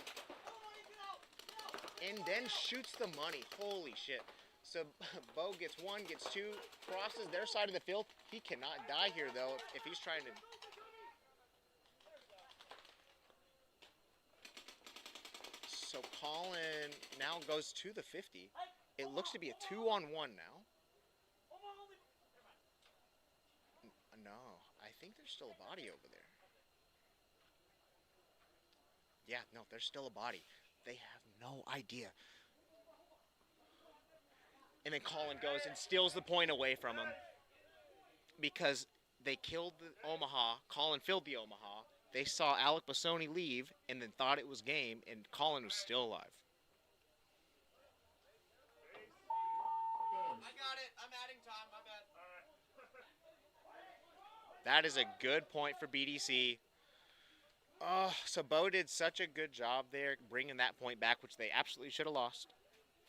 and then shoots the money. Holy shit. So Bo gets 1, gets 2, crosses their side of the field. He cannot die here, though, if he's trying to... Colin now goes to the 50. It looks to be a 2-on-1 now. No, I think there's still a body over there. Yeah, no, there's still a body. They have no idea. And then Colin goes and steals the point away from him because they killed the Omaha. Colin filled the Omaha. They saw Alec Bassoni leave and then thought it was game, and Colin was still alive. I got it. I'm adding time. My bad. That is a good point for BDC. Oh, so Bo did such a good job there bringing that point back, which they absolutely should have lost.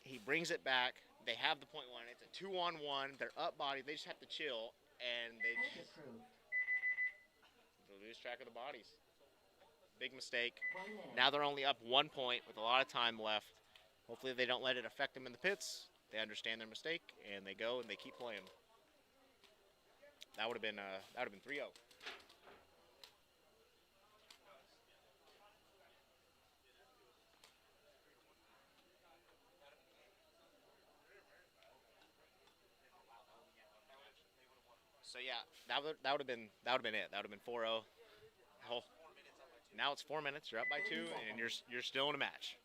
He brings it back. They have the point one. It's a 2-on-1. They're up body. They just have to chill, and they Point approved. lose track of the bodies. Big mistake. 1 minute. Now they're only up 1 point with a lot of time left. Hopefully they don't let it affect them in the pits. They understand their mistake, and they go and they keep playing. That would have been 3-0. So yeah, that would have been it. That would have been 4-0. Oh, now it's 4 minutes. You're up by 2, and you're still in a match.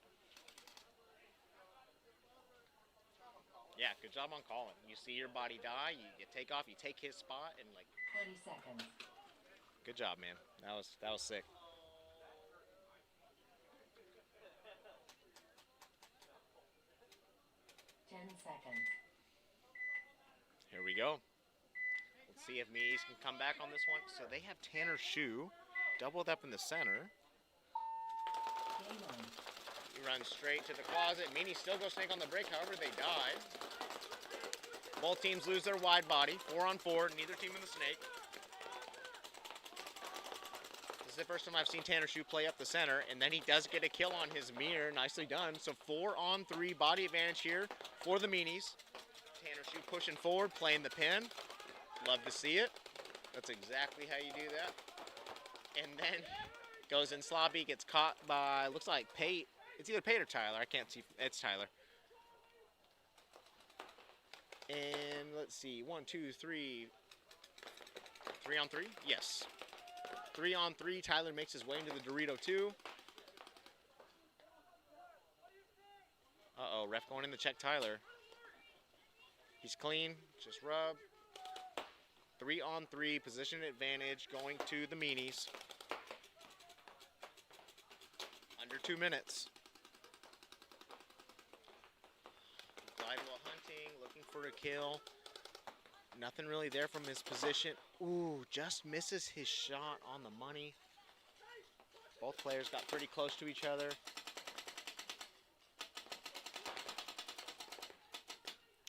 Yeah, good job on Colin. You see your body die, you take off, you take his spot, and like, 20 seconds. good job, man. That was sick. Seconds. Here we go. Let's see if Mies can come back on this one. So they have Tanner Shoe doubled up in the center. Game on. He runs straight to the closet. Meany still goes snake on the break. However, they died. Both teams lose their wide body. 4-on-4. Neither team in the snake. This is the first time I've seen Tanner Shoe play up the center, and then he does get a kill on his mirror. Nicely done. So 4-on-3 body advantage here for the Meanies. Tanner Shoe pushing forward, playing the pin. Love to see it. That's exactly how you do that. And then goes in sloppy, gets caught by, looks like Pate. It's either Pate or Tyler. I can't see. It's Tyler. And let's see. 1, 2, 3. 3-on-3? Yes. 3-on-3. Tyler makes his way into the Dorito 2. Uh-oh. Ref going in to check Tyler. He's clean. Just rub. 3-on-3. Position advantage going to the Meanies. Under 2 minutes. Glidewell hunting, looking for a kill. Nothing really there from his position. Ooh, just misses his shot on the money. Both players got pretty close to each other.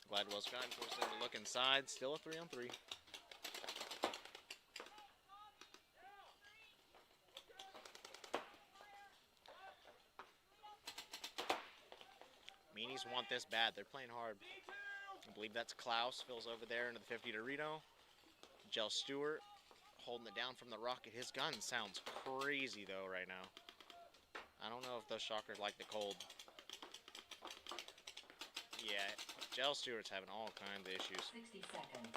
Gladwell's gun forced him to look inside. Still a 3-on-3. Meanies want this bad. They're playing hard. I believe that's Klaus. Fills over there into the 50 Dorito. Jell Stewart holding it down from the rocket. His gun sounds crazy, though, right now. I don't know if those shockers like the cold. Yeah, Jell Stewart's having all kinds of issues. 60 seconds.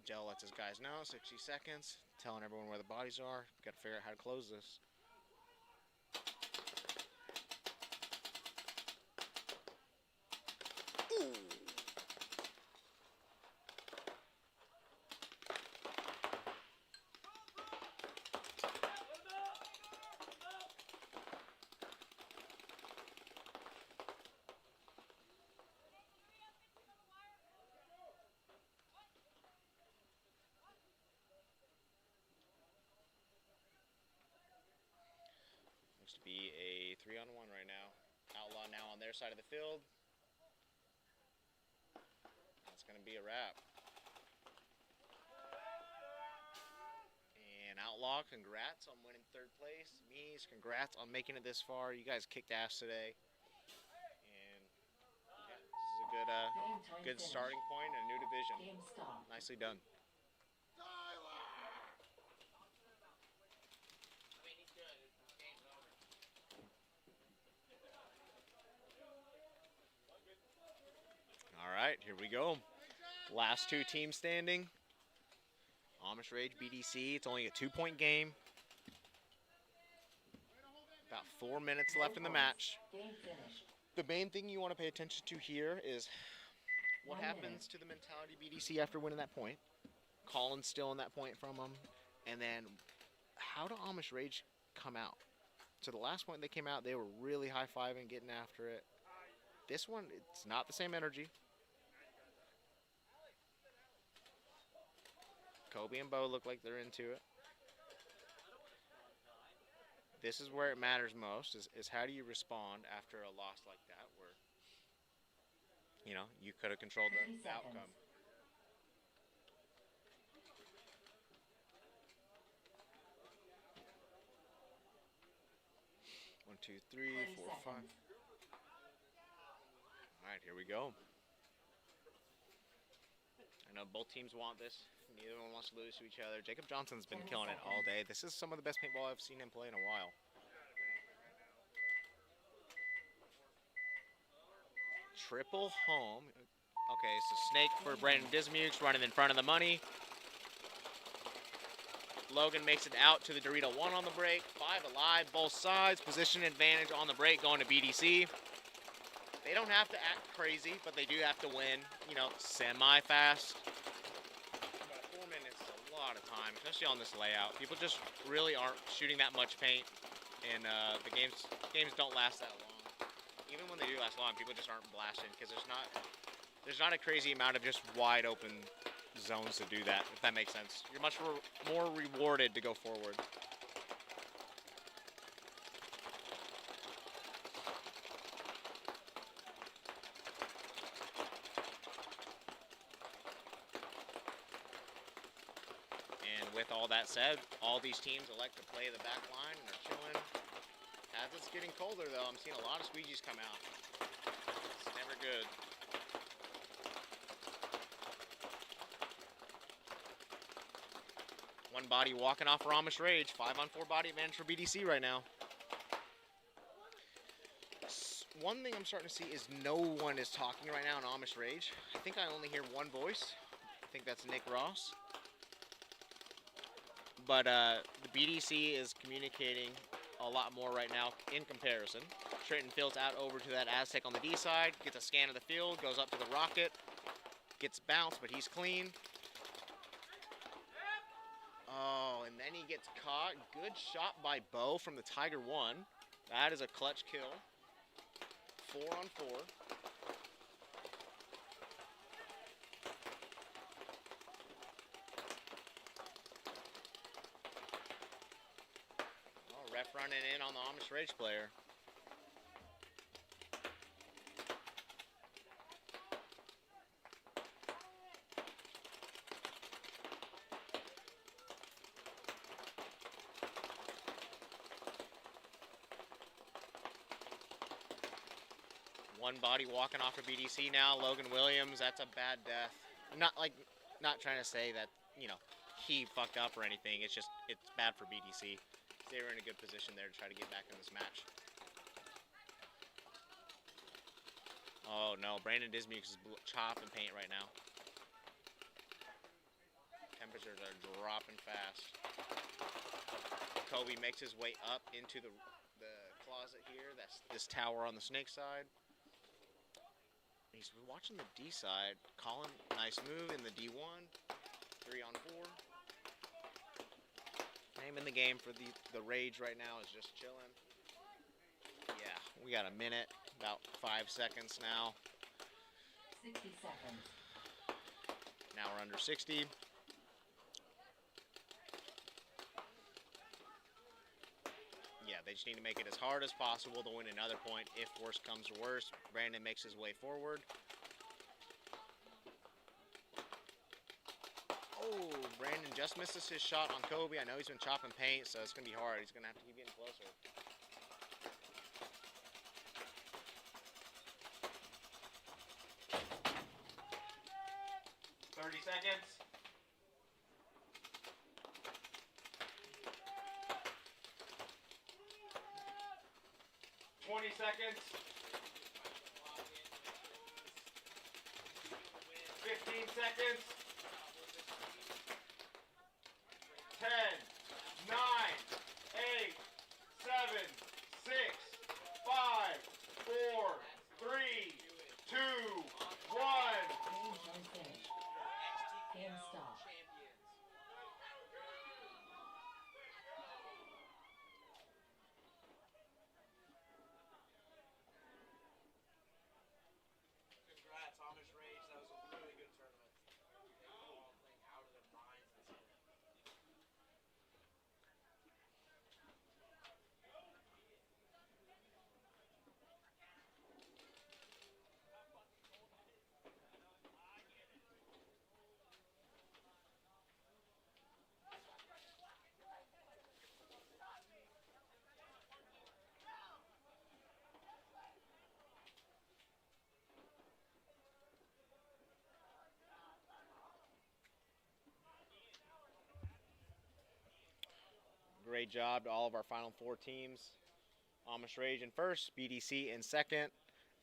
Jell lets his guys know. 60 seconds. Telling everyone where the bodies are. Got to figure out how to close this. Looks to be a 3-on-1 right now. Outlaw now on their side of the field. That's going to be a wrap. And Outlaw, congrats on winning 3rd place. Mies, congrats on making it this far. You guys kicked ass today. And yeah, this is a Game time good finished. starting point in a new division. Game stop. Nicely done. right, here we go. Last two teams standing. Amish Rage, BDC. It's only a 2-point game. About 4 minutes left in the match. Game finished. The main thing you want to pay attention to here is what 1 minute. happens to the mentality BDC after winning that point. Colin's stealing that point from them. And then how do Amish Rage come out? So the last point they came out, they were really high-fiving, getting after it. This one, it's not the same energy. Kobe and Bo look like they're into it. This is where it matters most, is how do you respond after a loss like that where, you know, you could have controlled 30 the outcome. seconds. One, two, three, 20 four, five. seconds. All right, here we go. I know both teams want this. Neither one wants to lose to each other. Jacob Johnson's been 10 killing it all day. This is some of the best paintball I've seen him play in a while. Triple home. Okay, so Snake for Brandon Dismukes running in front of the money. Logan makes it out to the Dorito 1 on the break. 5 alive, both sides. Position advantage on the break going to BDC. They don't have to act crazy, but they do have to win, you know, semi-fast. But 4 minutes is a lot of time, especially on this layout. People just really aren't shooting that much paint, and the games don't last that long. Even when they do last long, people just aren't blasting because there's not a crazy amount of just wide open zones to do that, if that makes sense. You're much more rewarded to go forward. And with all that said, all these teams elect to play the back line and are chilling. As it's getting colder, though, I'm seeing a lot of squeegees come out. It's never good. One body walking off for Amish Rage. 5-on-4 body advantage for BDC right now. One thing I'm starting to see is no one is talking right now in Amish Rage. I think I only hear one voice. I think that's Nick Ross. But the BDC is communicating a lot more right now in comparison. Trenton fields out over to that Aztec on the D side, gets a scan of the field, goes up to the Rocket, gets bounced, but he's clean. Oh, and then he gets caught. Good shot by Bo from the Tiger 1. That is a clutch kill. 4-on-4. Oh, ref running in on the Amish Rage player. One body walking off of BDC now. Logan Williams, that's a bad death. Not trying to say that, you know, he fucked up or anything. It's just, it's bad for BDC. They were in a good position there to try to get back in this match. Oh no, Brandon Dismukes is chopping paint right now. Temperatures are dropping fast. Kobe makes his way up into the closet here. That's this tower on the Snake side. He's watching the D side. Colin, nice move in the D1. 3-on-4. Name in the game for the Rage right now is just chilling. Yeah, we got a minute, about 5 seconds now. 60 seconds. Now we're under 60. Yeah, they just need to make it as hard as possible to win another point. If worse comes to worse, Brandon makes his way forward. Oh, Brandon just misses his shot on Kobe. I know he's been chopping paint, so it's going to be hard. He's going to have to keep getting closer. Seconds. 20 seconds. 15 seconds. 10, 9, 8, 7, 6, 5, 4, 3, 2, 1. Game unfinished. Game stop. Congrats, Amish Rage. That was a really good tournament. They were all playing out of their minds this year. Great job to all of our final 4 teams. Amish Rage in first, BDC in second,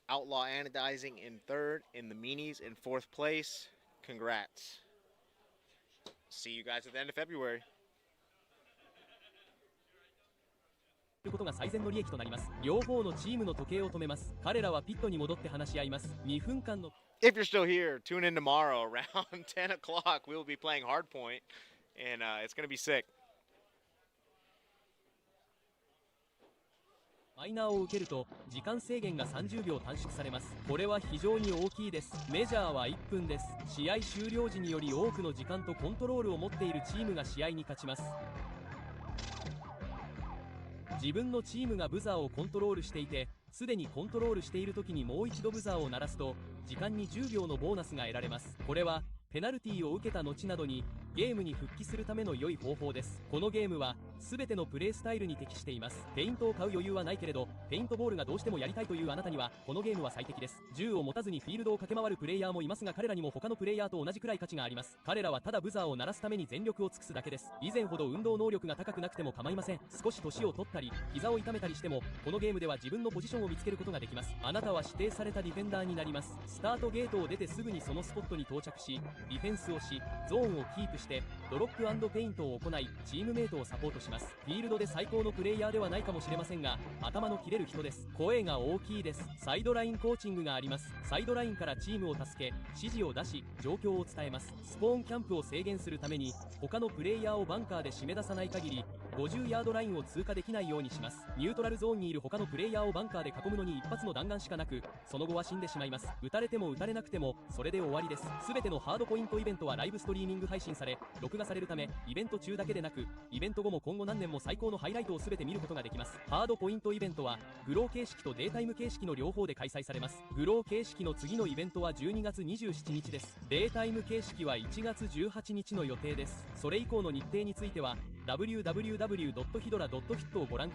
Outlaw Anodizing in third, and the Meanies in 4th place. Congrats. See you guys at the end of February. ことが最善の利益となります。両方のチームの時計を止めます。彼らはピットに戻って話し合います。2分間の If you're still here, tune in tomorrow around 10 o'clock. We will be playing Hardpoint, and it's going to be sick. マイナーを受けると時間制限が30秒短縮されます。これは非常に大きいです。メジャーは1分です。試合終了時により多くの時間とコントロールを持っているチームが試合に勝ちます。自分のチームがブザーをコントロールしていて、すでにコントロールしている時にもう一度ブザーを鳴らすと時間に10秒のボーナスが得られます。これはペナルティを受けた後などにゲームに復帰するための良い方法です。このゲームは全てのプレイスタイルに適しています。ペイントを買う余裕はないけれどペイントボールがどうしてもやりたいというあなたにはこのゲームは最適です。銃を持たずにフィールドを駆け回るプレイヤーもいますが、彼らにも他のプレイヤーと同じくらい価値があります。彼らはただブザーを鳴らすために全力を尽くすだけです。以前ほど運動能力が高くなくても構いません。少し年を取ったり膝を痛めたりしてもこのゲームでは自分のポジションを見つけることができます。あなたは指定されたディフェンダーになります。スタートゲートを出てすぐにそのスポットに到着しディフェンスをしゾーンをキープしてドロップ&ペイントを行いチームメイトをサポートします。フィールドで最高のプレイヤーではないかもしれませんが頭の切れる人です。声が大きいです。サイドラインコーチングがあります。サイドラインからチームを助け指示を出し状況を伝えます。スポーンキャンプを制限するために他のプレイヤーをバンカーで締め出さない限り50ヤードラインを通過できないようにします。ニュートラルゾーンにいる他のプレイヤーをバンカーで囲むのに一発の弾丸しかなくその後は死んでしまいます。撃たれても撃たれなくてもそれで終わりです。全てのハードポイントイベントはライブストリーミング配信され録画されるためイベント中だけでなくイベント後も今後何年も最高のハイライトを全て見ることができます。ハードポイントイベントはグロー形式とデータイム形式の両方で開催されます。グロー形式の次のイベントは12月27日です。データイム形式は1月18日の予定です。それ以降の日程についてはwww.hidora.fit をご覧ください。